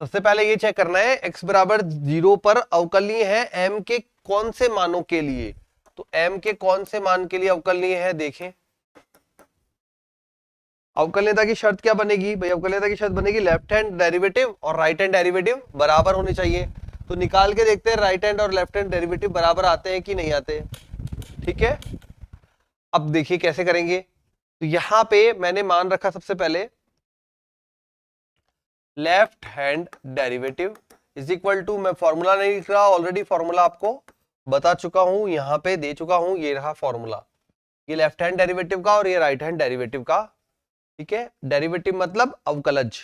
सबसे पहले ये चेक करना है x बराबर 0 पर अवकलनीय है m के कौन से मानों के लिए। तो m के कौन से मान के लिए अवकलनीय है, देखें। अवकलनीयता की शर्त क्या बनेगी भाई? अवकलनीयता की शर्त बनेगी लेफ्ट हैंड डेरिवेटिव और राइट हैंड डेरिवेटिव बराबर होने चाहिए। तो निकाल के देखते हैं राइट हैंड और लेफ्ट हैंड डेरिवेटिव बराबर आते हैं कि नहीं आते। ठीक है, अब देखिए कैसे करेंगे। तो यहां पे मैंने मान रखा सबसे पहले left hand derivative is equal to, मैं फॉर्मूला नहीं लिख रहा, ऑलरेडी फॉर्मूला आपको बता चुका हूं, यहां पे दे चुका हूं, ये रहा फॉर्मूला, ये लेफ्ट हैंड डेरिवेटिव का और ये राइट हैंड डेरिवेटिव का। ठीक है, डेरिवेटिव मतलब अवकलज।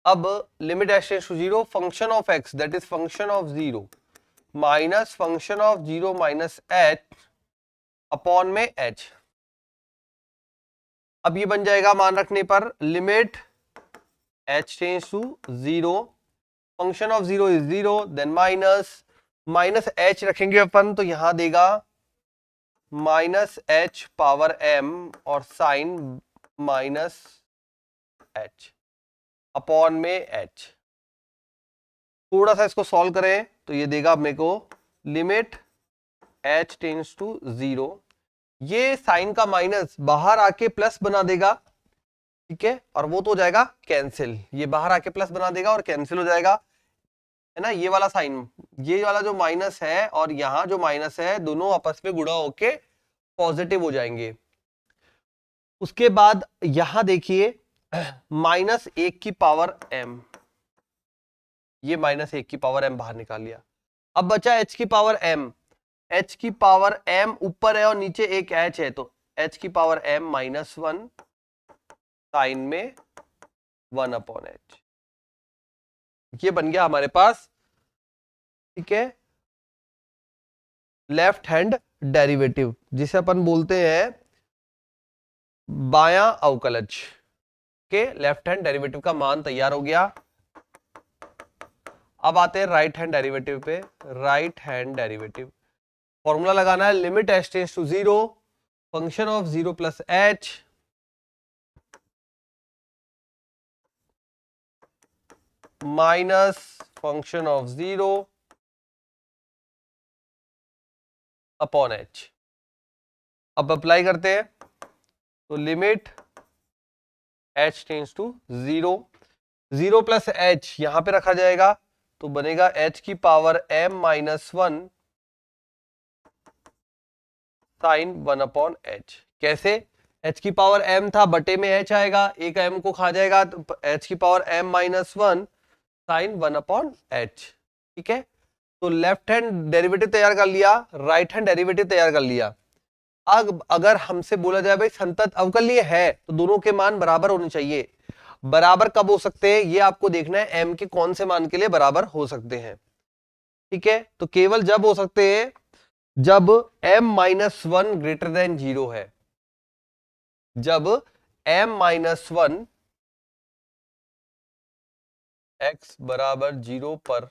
अब limit h tends to 0, function of x that is function of 0 minus function of 0 minus h upon में h। अब ये बन जाएगा मान रखने पर limit h tends to 0, function of 0 is 0, then minus h रखेंगे अपन, तो यहां देगा माइनस h पावर m और साइन माइनस h अपॉन में h। थोड़ा सा इसको सॉल्व करें तो ये देगा मेरे को लिमिट h टेंड्स टू 0, ये साइन का माइनस बाहर आके प्लस बना देगा, ठीक है, और वो तो हो जाएगा कैंसिल, ये बाहर आके प्लस बना देगा और कैंसिल हो जाएगा, है ना। ये वाला साइन, ये वाला जो माइनस है और यहाँ जो माइनस है, दोनों आपस में गुणा होके पॉजिटिव हो जाएंगे। उसके बाद यहां देखिए -1m, ये -1m बाहर निकाल लिया। अब बचा h की पावर m, h की पावर m ऊपर है और नीचे एक h है, तो h की पावर m -1 साइन में 1/h, ये बन गया हमारे पास, ठीक है, लेफ्ट हैंड डेरिवेटिव, जिसे अपन बोलते हैं बायां अवकलज के लेफ्ट हैंड डेरिवेटिव का मान तैयार हो गया। अब आते हैं राइट हैंड डेरिवेटिव पे। राइट हैंड डेरिवेटिव फॉर्मूला लगाना है, limit h tends to 0, function of 0 plus h minus function of 0 upon h। अब अप्लाई करते हैं, तो limit h tends to 0, 0 plus h यहां पे रखा जाएगा, तो बनेगा h की पावर m -1 साइन 1/h। कैसे? h की पावर m था, बटे में h आएगा, एक m को खा जाएगा, तो h की पावर m -1 साइन 1/h, ठीक है। तो लेफ्ट हैंड डेरिवेटिव तैयार कर लिया, राइट हैंड डेरिवेटिव तैयार कर लिया। अब अगर हमसे बोला जाए भाई संतत अवकलनीय है तो दोनों के मान बराबर होने चाहिए। बराबर कब हो सकते हैं, ये आपको देखना है, m के कौन से मान के लिए बराबर हो सकते हैं, ठीक है। तो केवल जब हो सकते हैं जब m-1 ग्रेटर देन 0 है, जब m-1 x बराबर 0 पर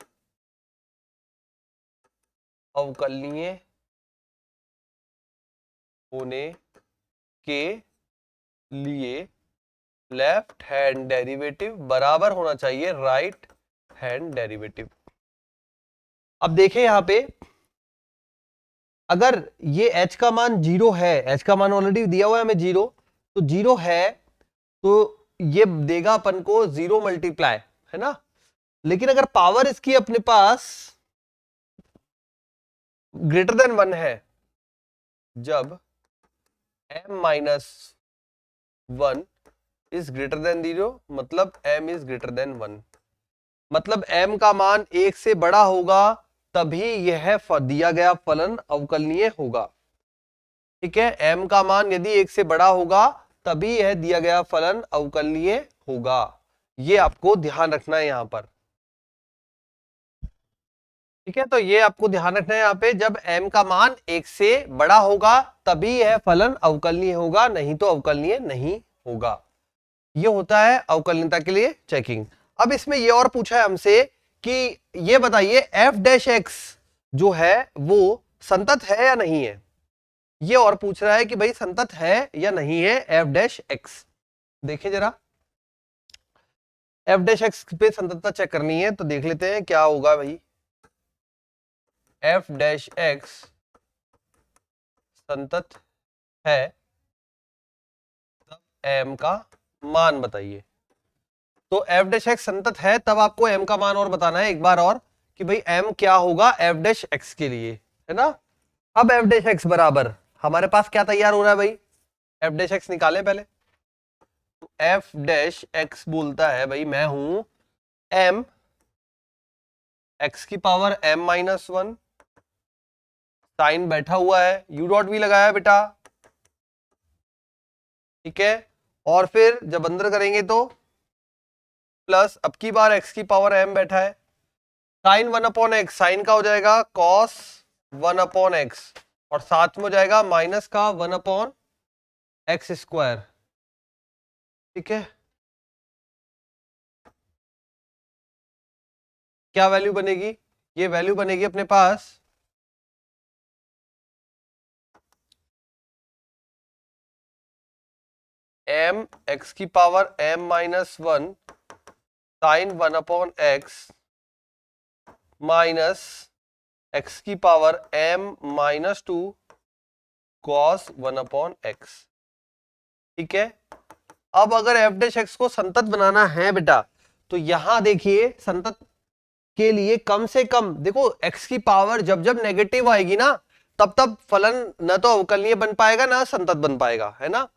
अवकलनीय होने के लिए लेफ्ट हैंड डेरिवेटिव बराबर होना चाहिए राइट हैंड डेरिवेटिव। अब देखें यहां पे, अगर ये h का मान 0 है, h का मान ऑलरेडी दिया हुआ है हमें 0, तो 0 है तो ये देगा अपन को 0 मल्टीप्लाई, है ना। लेकिन अगर पावर इसकी अपने पास ग्रेटर देन 1 है, जब m-1 इज ग्रेटर देन 0, मतलब m इज ग्रेटर देन 1, मतलब m का मान 1 से बड़ा होगा तभी यह दिया गया फलन अवकलनीय होगा, ठीक है। m का मान यदि 1 से बड़ा होगा तभी यह दिया गया फलन अवकलनीय होगा, ये आपको ध्यान रखना है यहां पर, ठीक है। तो ये आपको ध्यान रखना है यहाँ पे, जब m का मान 1 से बड़ा होगा तभी यह फलन अवकलनीय होगा, नहीं तो अवकलनीय नहीं होगा। ये होता है अवकलनीयता के लिए चेकिंग। अब इसमें ये और पूछा है हमसे कि ये बताइए f' जो है वो संतत है या नहीं है। ये और पूछ रहा है कि भाई संतत है या नहीं है f'। देखिए जरा, f' पे संततता चेक करनी है, तो देख लेते हैं क्या होगा भाई। f' संतत है तब m का मान बताइए। तो f' संतत है तब आपको m का मान और बताना है एक बार और, कि भाई m क्या होगा f' के लिए, है ना। अब f' बराबर हमारे पास क्या तैयार हो रहा है भाई, f' निकाले पहले। तो f' बोलता है भाई मैं हूं m x की पावर m-1, साइन बैठा हुआ है, u डॉट भी लगाया बेटा, ठीक है। और फिर जब अंदर करेंगे तो प्लस, अब की बार x की पावर m बैठा है, साइन 1/x, साइन का हो जाएगा कॉस 1/x, और साथ में हो जाएगा माइनस का 1/x², ठीक है। क्या वैल्यू बनेगी, ये वैल्यू बनेगी अपने पास m x की power m-1 sine 1/x minus x की पावर m-2 cos 1/x। ठीक है, अब अगर f डैश x को संतत बनाना है बेटा, तो यहां देखिए संतत के लिए कम से कम देखो x की पावर जब जब नेगेटिव आएगी ना, तब तब फलन न तो अवकलनीय बन पाएगा ना संतत बन पाएगा, है ना।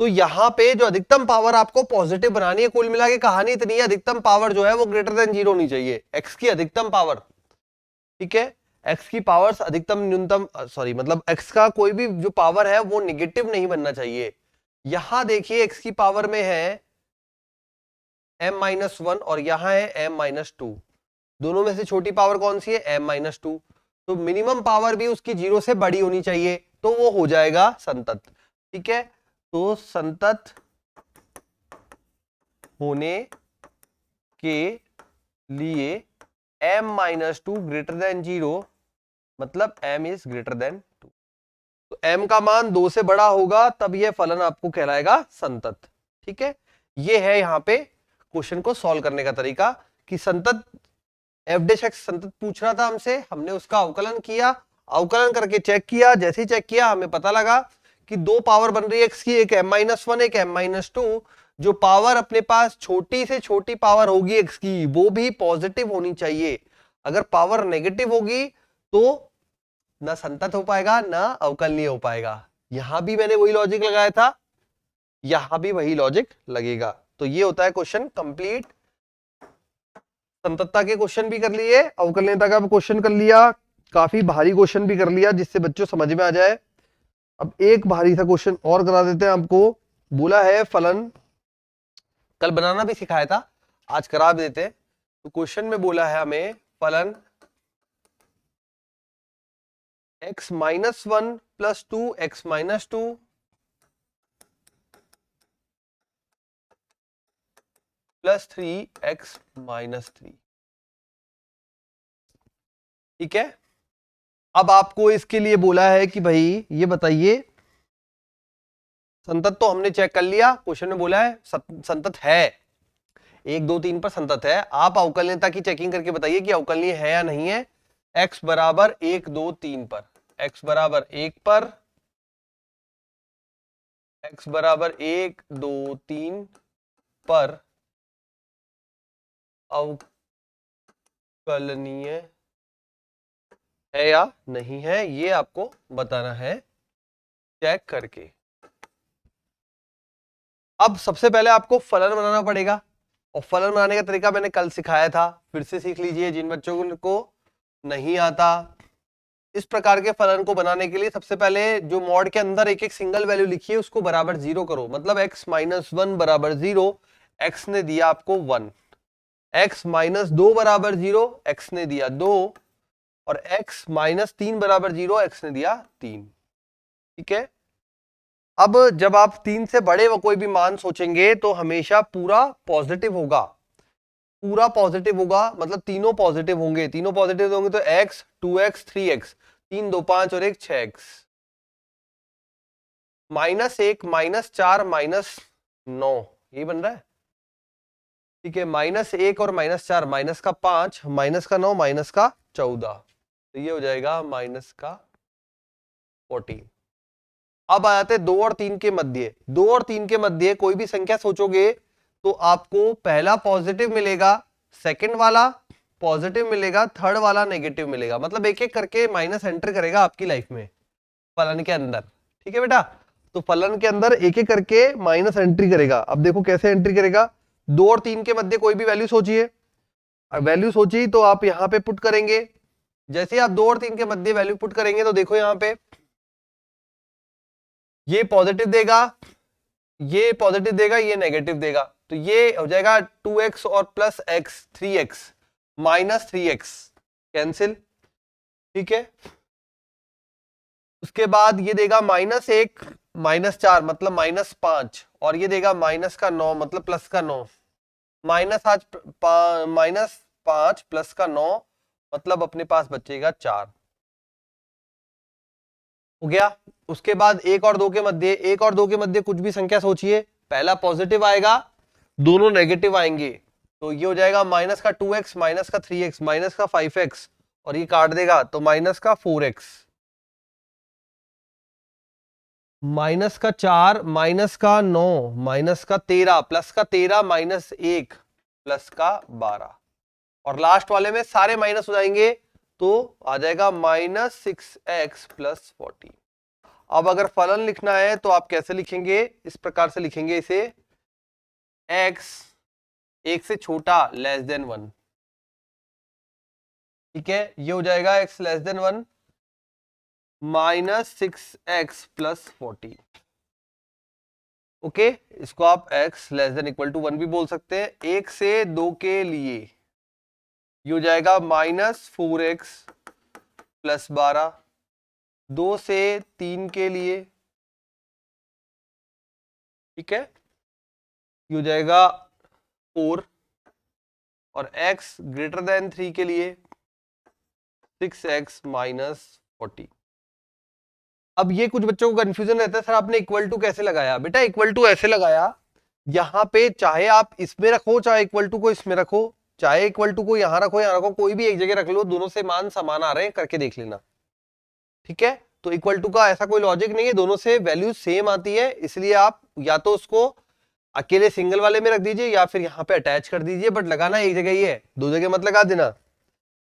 तो यहां पे जो अधिकतम पावर आपको पॉजिटिव बनानी है, कुल मिला के कहानी इतनी है, अधिकतम पावर जो है वो ग्रेटर देन 0 होनी चाहिए, x की अधिकतम पावर। ठीक है, x की पावर्स अधिकतम न्यूनतम सॉरी मतलब x का कोई भी जो पावर है वो निगेटिव नहीं बनना चाहिए। यहां देखिए x की पावर में है m-1 और यहां है m-2, दोनों में से छोटी पावर कौन सी है, m-2। तो मिनिमम पावर भी उसकी 0 से बड़ी होनी चाहिए, तो वो हो जाएगा संतत। ठीक है, तो संतत होने के लिए m-2 ग्रेटर देन 0, मतलब m इज ग्रेटर देन 2। तो m का मान 2 से बड़ा होगा तब यह फलन आपको कहलाएगा संतत। ठीक है, ये है यहां पे क्वेश्चन को सॉल्व करने का तरीका कि संतत f डैश x संतत पूछ रहा था हमसे, हमने उसका अवकलन किया, अवकलन करके चेक किया, जैसे ही चेक किया हमें पता लगा कि दो पावर बन रही है x की, एक m-1 एक m-2। जो पावर अपने पास छोटी से छोटी पावर होगी x की वो भी पॉजिटिव होनी चाहिए, अगर पावर नेगेटिव होगी तो ना संतत हो पाएगा ना अवकलनीय हो पाएगा। यहां भी मैंने वही लॉजिक लगाया था, यहां भी वही लॉजिक लगेगा। तो ये होता है क्वेश्चन कंप्लीट। संततता के क्वेश्चन भी कर लिए, अवकलनीयता का क्वेश्चन कर लिया, काफी भारी क्वेश्चन भी कर लिया जिससे बच्चों समझ में आ जाए। अब एक भारी सा क्वेश्चन और करा देते हैं आपको। बोला है फलन, कल बनाना भी सिखाया था, आज करा भी देते हैं। तो क्वेश्चन में बोला है हमें फलन x-1 + 2x-2 + 3x-3। ठीक है, अब आपको इसके लिए बोला है कि भाई ये बताइए, संतत तो हमने चेक कर लिया, क्वेश्चन में बोला है संतत है, 1 2 3 पर संतत है। आप अवकलनीयता की चेकिंग करके बताइए कि अवकलनीय है या नहीं है। x बराबर 1 2 3 पर, x बराबर 1 पर, x बराबर 1 2 3 पर अवकलनीय है या नहीं है, ये आपको बताना है चेक करके। अब सबसे पहले आपको फलन बनाना पड़ेगा, और फलन बनाने का तरीका मैंने कल सिखाया था, फिर से सीख लीजिए जिन बच्चों को नहीं आता। इस प्रकार के फलन को बनाने के लिए सबसे पहले जो मॉड के अंदर एक एक सिंगल वैल्यू लिखी है उसको बराबर 0 करो, मतलब x-1 बराबर 0, x ने दिया आपको 1, x-2 बराबर 0, x ने दिया 2, और x-3 बराबर 0, x ने दिया 3। ठीक है, अब जब आप 3 से बड़े व कोई भी मान सोचेंगे तो हमेशा पूरा पॉजिटिव होगा, पूरा पॉजिटिव होगा, मतलब तीनों पॉजिटिव होंगे, तीनों पॉजिटिव होंगे तो x 2x 3x, 3 2 5 और 1 6x, -1 -4 -9 ये बन रहा है। ठीक है, -1 और -4, माइनस का 5 माइनस का 9 माइनस का 14, तो ये हो जाएगा -14। अब आ जाते 2 और 3 के मध्य, 2 और 3 के मध्य कोई भी संख्या सोचोगे तो आपको पहला पॉजिटिव मिलेगा, सेकंड वाला पॉजिटिव मिलेगा, थर्ड वाला नेगेटिव मिलेगा, मतलब एक एक करके माइनस एंटर करेगा आपकी लाइफ में फलन के अंदर। ठीक है बेटा, तो फलन के अंदर एक एक करके माइनस एंट्री करेगा। अब देखो कैसे एंट्री करेगा, 2 और 3 के मध्य कोई भी वैल्यू सोचिए, वैल्यू सोची तो आप यहां पे पुट करेंगे। जैसे आप 2 और 3 के मध्य वैल्यू पुट करेंगे तो देखो यहां पे ये पॉजिटिव देगा, ये पॉजिटिव देगा, ये नेगेटिव देगा, तो ये हो जाएगा 2x और plus x 3x -3x cancel. ठीक है, उसके बाद ये देगा -1 -4 मतलब -5, और ये देगा -9 मतलब +9, -5 +9 मतलब अपने पास बचेगा 4 हो गया। उसके बाद 1 और 2 के मध्य, 1 और 2 के मध्य कुछ भी संख्या सोचिए, पहला पॉजिटिव आएगा, दोनों नेगेटिव आएंगे, तो ये हो जाएगा -2x -3x -5x, और ये काट देगा तो -4x। माइनस का 4 माइनस का 9 माइनस का 13 प्लस का 13 माइनस 1 प्लस का 12 और लास्ट वाले में सारे माइनस हो जाएंगे तो आ जाएगा -6x प्लस 40। अब अगर फलन लिखना है तो आप कैसे लिखेंगे, इस प्रकार से लिखेंगे इसे, x 1 से छोटा <1, ठीक है, ये हो जाएगा x <1 -6x प्लस 40। ओके, इसको आप x <=1 भी बोल सकते हैं। 1 से 2 के लिए ये हो जाएगा -4x प्लस 12, 2 से 3 के लिए, ठीक है, ये हो जाएगा 4 और x > 3 के लिए 6x माइनस 40। अब ये कुछ बच्चों को कंफ्यूजन रहता है, सर आपने इक्वल टू कैसे लगाया? बेटा इक्वल टू ऐसे लगाया, यहां पे चाहे आप इसमें रखो, चाहे इक्वल टू को इसमें रखो, चाहे इक्वल टू को यहां रखो, यहां रखो, कोई भी एक जगह रख लो, दोनों से मान समान आ रहे हैं, करके देख लेना, ठीक है। तो इक्वल टू का ऐसा कोई लॉजिक नहीं है, दोनों से वैल्यू सेम आती है, इसलिए आप या तो उसको अकेले सिंगल वाले में रख दीजिए या फिर यहाँ पे अटैच कर दीजिए, बट लगाना एक जगह ही है, दो जगह मत लगा देना।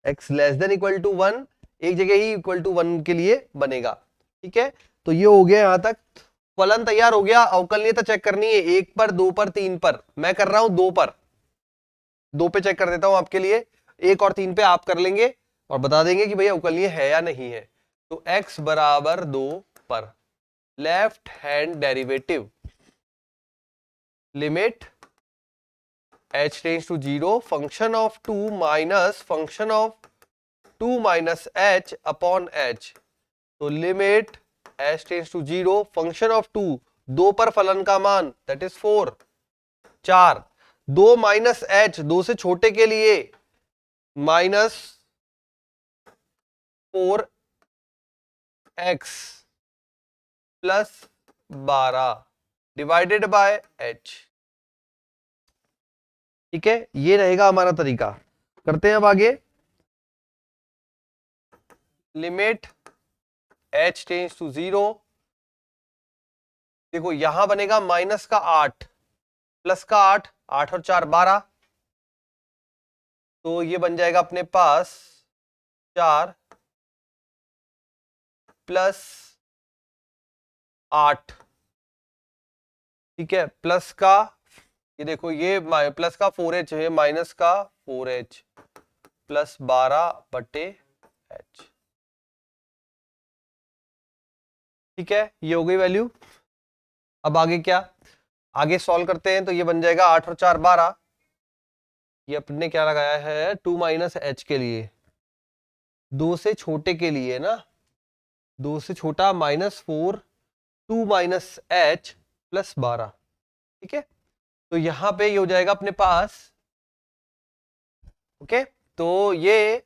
x <= 1 एक जगह ही =1 के लिए बनेगा, ठीक है। तो ये हो गया, यहां तक फलन तैयार हो गया। अवकलनीयता चेक करनी है 1 पर, 2 पर, 3 पर, मैं कर रहा हूं 2 पर, 2 पे चेक कर देता हूं आपके लिए, 1 और 3 पे आप कर लेंगे और बता देंगे कि भैया अवकलनीय है या नहीं है। तो x बराबर 2 पर left hand derivative limit h tends to 0 function of 2 minus function of 2 minus h upon h, तो limit h tends to 0 function of 2, 2 पर फलन का मान दैट इज 4, 4, 2 माइनस h 2 से छोटे के लिए -4x plus 12 divided by h, ठीक है, ये रहेगा हमारा तरीका। करते हैं अब आगे, लिमिट h टेंड्स टू 0, देखो यहां बनेगा माइनस का 8 प्लस का 8, 8 और 4 12, तो ये बन जाएगा अपने पास 4 प्लस 8, ठीक है, प्लस का, ये देखो ये प्लस का 4h है, माइनस का 4h प्लस 12/h, ठीक है, ये हो गई वैल्यू। अब आगे क्या, आगे सॉल्व करते हैं, तो ये बन जाएगा 8 और 4 12, ये अपने क्या लगाया है 2 माइनस h के लिए, 2 से छोटे के लिए ना, 2 से छोटा -4 2 माइनस h प्लस 12, ठीक है, तो यहां पे ये हो जाएगा अपने पास, ओके, तो ये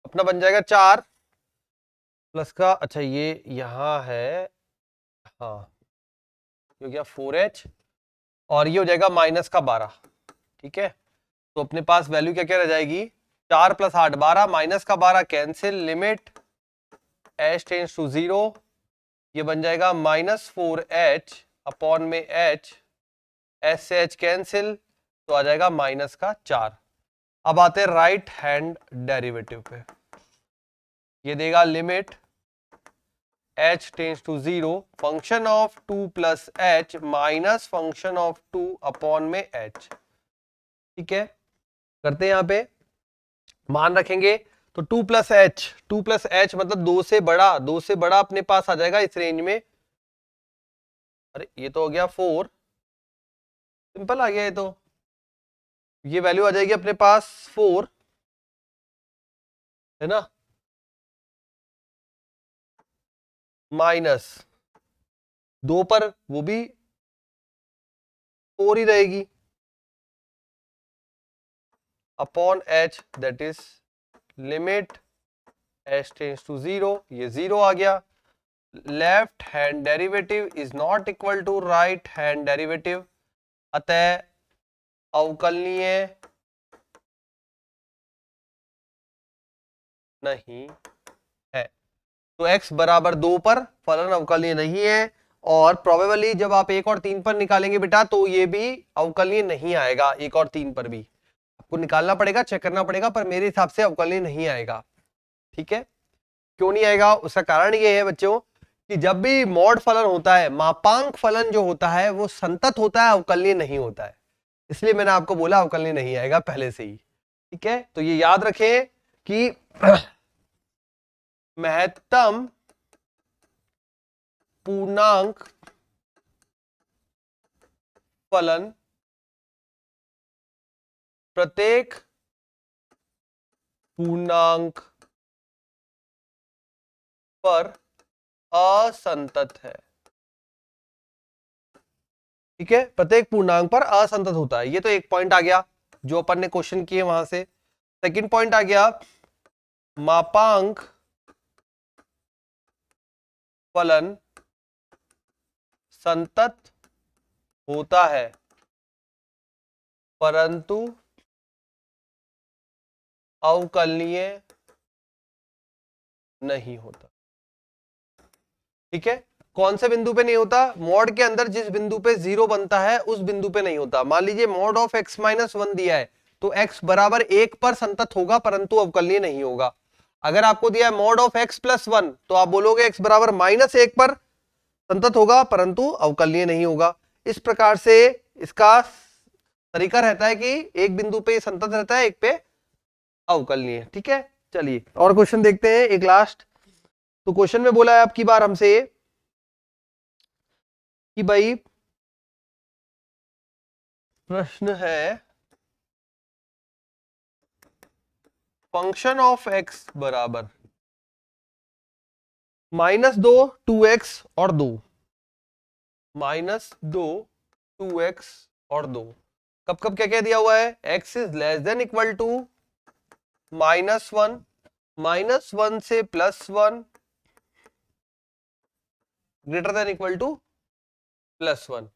अपना बन जाएगा 4 प्लस का, अच्छा ये यहां है, हाँ ये हो गया 4h और ये हो जाएगा माइनस का 12, ठीक है, तो अपने पास वैल्यू क्या क्या रह जाएगी, 4 प्लस 8 12, माइनस का 12 cancel, limit h tends to 0, ये बन जाएगा -4h अपॉन में h, h से h कैंसिल, तो आ जाएगा माइनस का 4। अब आते हैं राइट हैंड डेरिवेटिव पे, ये देगा limit h tends to 0 function of 2 plus h minus function of 2 upon में h, ठीक है, करते हैं यहां पे मान रखेंगे, तो 2 प्लस एच मतलब 2 से बड़ा, 2 से बड़ा अपने पास आ जाएगा इस रेंज में, अरे ये तो हो गया 4, सिंपल आ गया ये तो, ये वैल्यू आ जाएगी अपने पास 4, है ना, माइनस 2 पर वो भी 4 ही रहेगी, upon h that is limit h tends to 0, ये 0 आ गया, left hand derivative is not equal to right hand derivative, अतः अवकलनीय नहीं है। तो x बराबर 2 पर फलन अवकलनीय नहीं है और प्रोबेबली जब आप 1 और 3 पर निकालेंगे बेटा तो ये भी अवकलनीय नहीं आएगा, 1 और 3 पर भी आपको निकालना पड़ेगा, चेक करना पड़ेगा, पर मेरे हिसाब से अवकलनीय नहीं आएगा। ठीक है, क्यों नहीं आएगा? उसका कारण ये है बच्चों कि जब भी मॉड फलन होता है, मापांक फलन जो होता है वो संतत होता है, अवकलनीय नहीं होता है। इसलिए मैंने आपको बोला अवकलनीय नहीं आएगा पहले से ही। ठीक है, तो ये याद रखें कि महत्तम पूर्णांक फलन प्रत्येक पूर्णांक पर असंतत है। ठीक है, प्रत्येक पूर्णांक पर असंतत होता है। ये तो एक पॉइंट आ गया जो अपन ने क्वेश्चन किए वहां से। सेकंड पॉइंट आ गया, मापांक फलन संतत होता है परंतु अवकलनीय नहीं होता। ठीक है, कौन से बिंदु पे नहीं होता? मॉड के अंदर जिस बिंदु पे 0 बनता है उस बिंदु पे नहीं होता। मान लीजिए मॉड ऑफ x माइनस 1 दिया है तो x बराबर 1 पर संतत होगा परंतु अवकलनीय नहीं होगा। अगर आपको दिया है मॉड ऑफ x प्लस 1 तो आप बोलोगे x बराबर माइनस 1 पर संतत होगा परंतु अवकलनीय नहीं होगा। इस प्रकार से इसका तरीका रहता है कि एक बिंदु पे संतत रहता है, एक पे अवकलनीय। ठीक है, चलिए और क्वेश्चन देखते हैं, एक लास्ट। तो क्वेश्चन में बोला है अब की बार हमसे कि भाई प्रश्न है फंक्शन ऑफ x बराबर -2 2x और 2, -2 2x और 2। कब कब क्या क्या दिया हुआ है? x is less than equal to -1, -1 से +1, ग्रेटर देन इक्वल टू +1।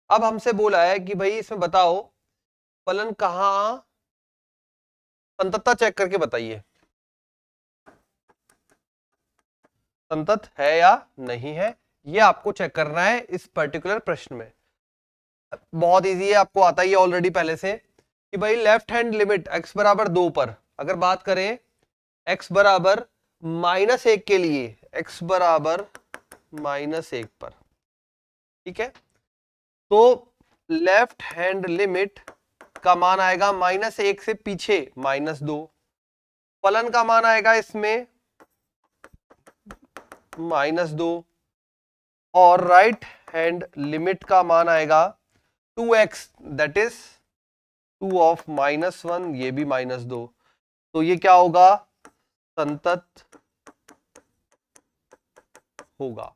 अब हमसे बोला है कि भाई इसमें बताओ फलन कहां संततता चेक करके बताइए, संतत है या नहीं है, ये आपको चेक करना है इस पर्टिकुलर प्रश्न में। बहुत इजी है, आपको आता ही है ऑलरेडी पहले से कि भाई लेफ्ट हैंड लिमिट x बराबर 2 पर अगर बात करें, x बराबर -1 के लिए, x बराबर -1 पर, ठीक है, तो लेफ्ट हैंड लिमिट का मान आएगा -1 से पीछे -2, फलन का मान आएगा इसमें -2 और राइट हैंड लिमिट का मान आएगा 2x, दैट इज 2 ऑफ -1, ये भी -2। तो ये क्या होगा? संतत होगा।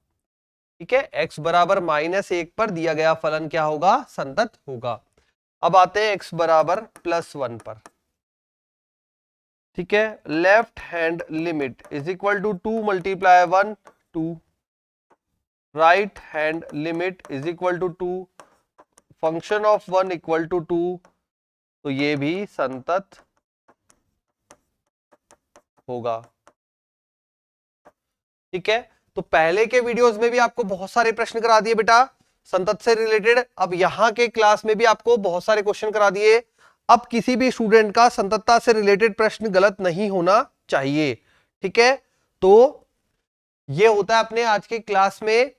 ठीक है, x बराबर -1 पर दिया गया फलन क्या होगा? संतत होगा। अब आते हैं x बराबर +1 पर। ठीक है, left hand limit is equal to 2 multiply 1 2, right hand limit is equal to 2, function of 1 equal to 2, तो ये भी संतत होगा। ठीक है, तो पहले के वीडियोस में भी आपको बहुत सारे प्रश्न करा दिए बेटा संतत से रिलेटेड, अब यहां के क्लास में भी आपको बहुत सारे क्वेश्चन करा दिए। अब किसी भी स्टूडेंट का संततता से रिलेटेड प्रश्न गलत नहीं होना चाहिए। ठीक है, तो ये होता है अपने आज के क्लास में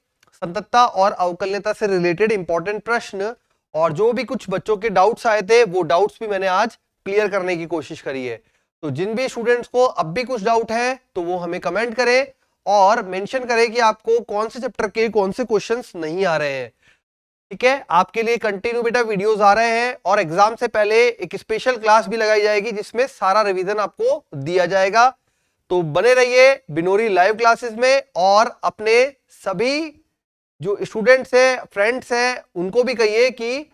संततता और अवकलनीयता से रिलेटेड इंपॉर्टेंट प्रश्न, और जो भी कुछ बच्चों के डाउट्स आए थे वो डाउट्स भी मैंने आज क्लियर करने की कोशिश करी है। तो जिन भी स्टूडेंट्स को अब भी कुछ डाउट है तो वो हमें कमेंट करें और मेंशन करें कि आपको कौन से चैप्टर के कौन से क्वेश्चंस नहीं आ रहे हैं। ठीक है, आपके लिए कंटिन्यू बेटा वीडियोस आ रहे हैं और एग्जाम से पहले एक स्पेशल क्लास भी लगाई जाएगी जिसमें सारा रिवीजन आपको दिया जाएगा। तो बने रहिए बिनोरी लाइव क्लासेस में, और अपने सभी जो स्टूडेंट्स हैं, फ्रेंड्स हैं, उनको भी कहिए कि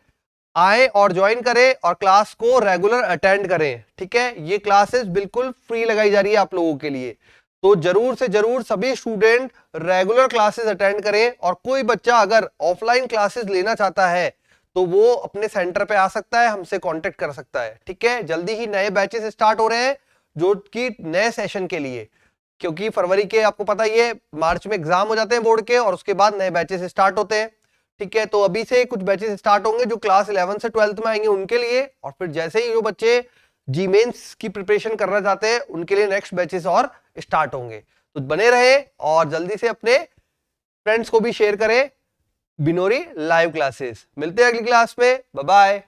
आए और ज्वाइन करें और क्लास को रेगुलर अटेंड करें। ठीक है, ये क्लासेस बिल्कुल फ्री लगाई जा रही है आप लोगों के लिए, तो जरूर से जरूर सभी स्टूडेंट रेगुलर क्लासेस अटेंड करें। और कोई बच्चा अगर ऑफलाइन क्लासेस लेना चाहता है तो वो अपने सेंटर पे आ सकता है, हमसे कांटेक्ट कर सकता है। ठीक है, जल्दी ही नए बैचेस स्टार्ट हो रहे हैं जो कि नए सेशन के लिए। क्योंकि फरवरी के आपको पता ही है मार्च में एग्जाम हो जाते हैं बोर्ड के और उसके बाद नए बैचेस स्टार्ट होते हैं। ठीक है, तो अभी से कुछ बैचेस स्टार्ट होंगे जो क्लास 11 से 12th में आएंगे उनके लिए, और फिर जैसे ही जो बच्चे जी मेंस की प्रिपरेशन करना चाहते हैं उनके लिए नेक्स्ट बैचेस और स्टार्ट होंगे। तो बने रहे और जल्दी से अपने फ्रेंड्स को भी शेयर करें बिनोरी लाइव क्लासेस। मिलते हैं अगली क्लास में, बाय बाय।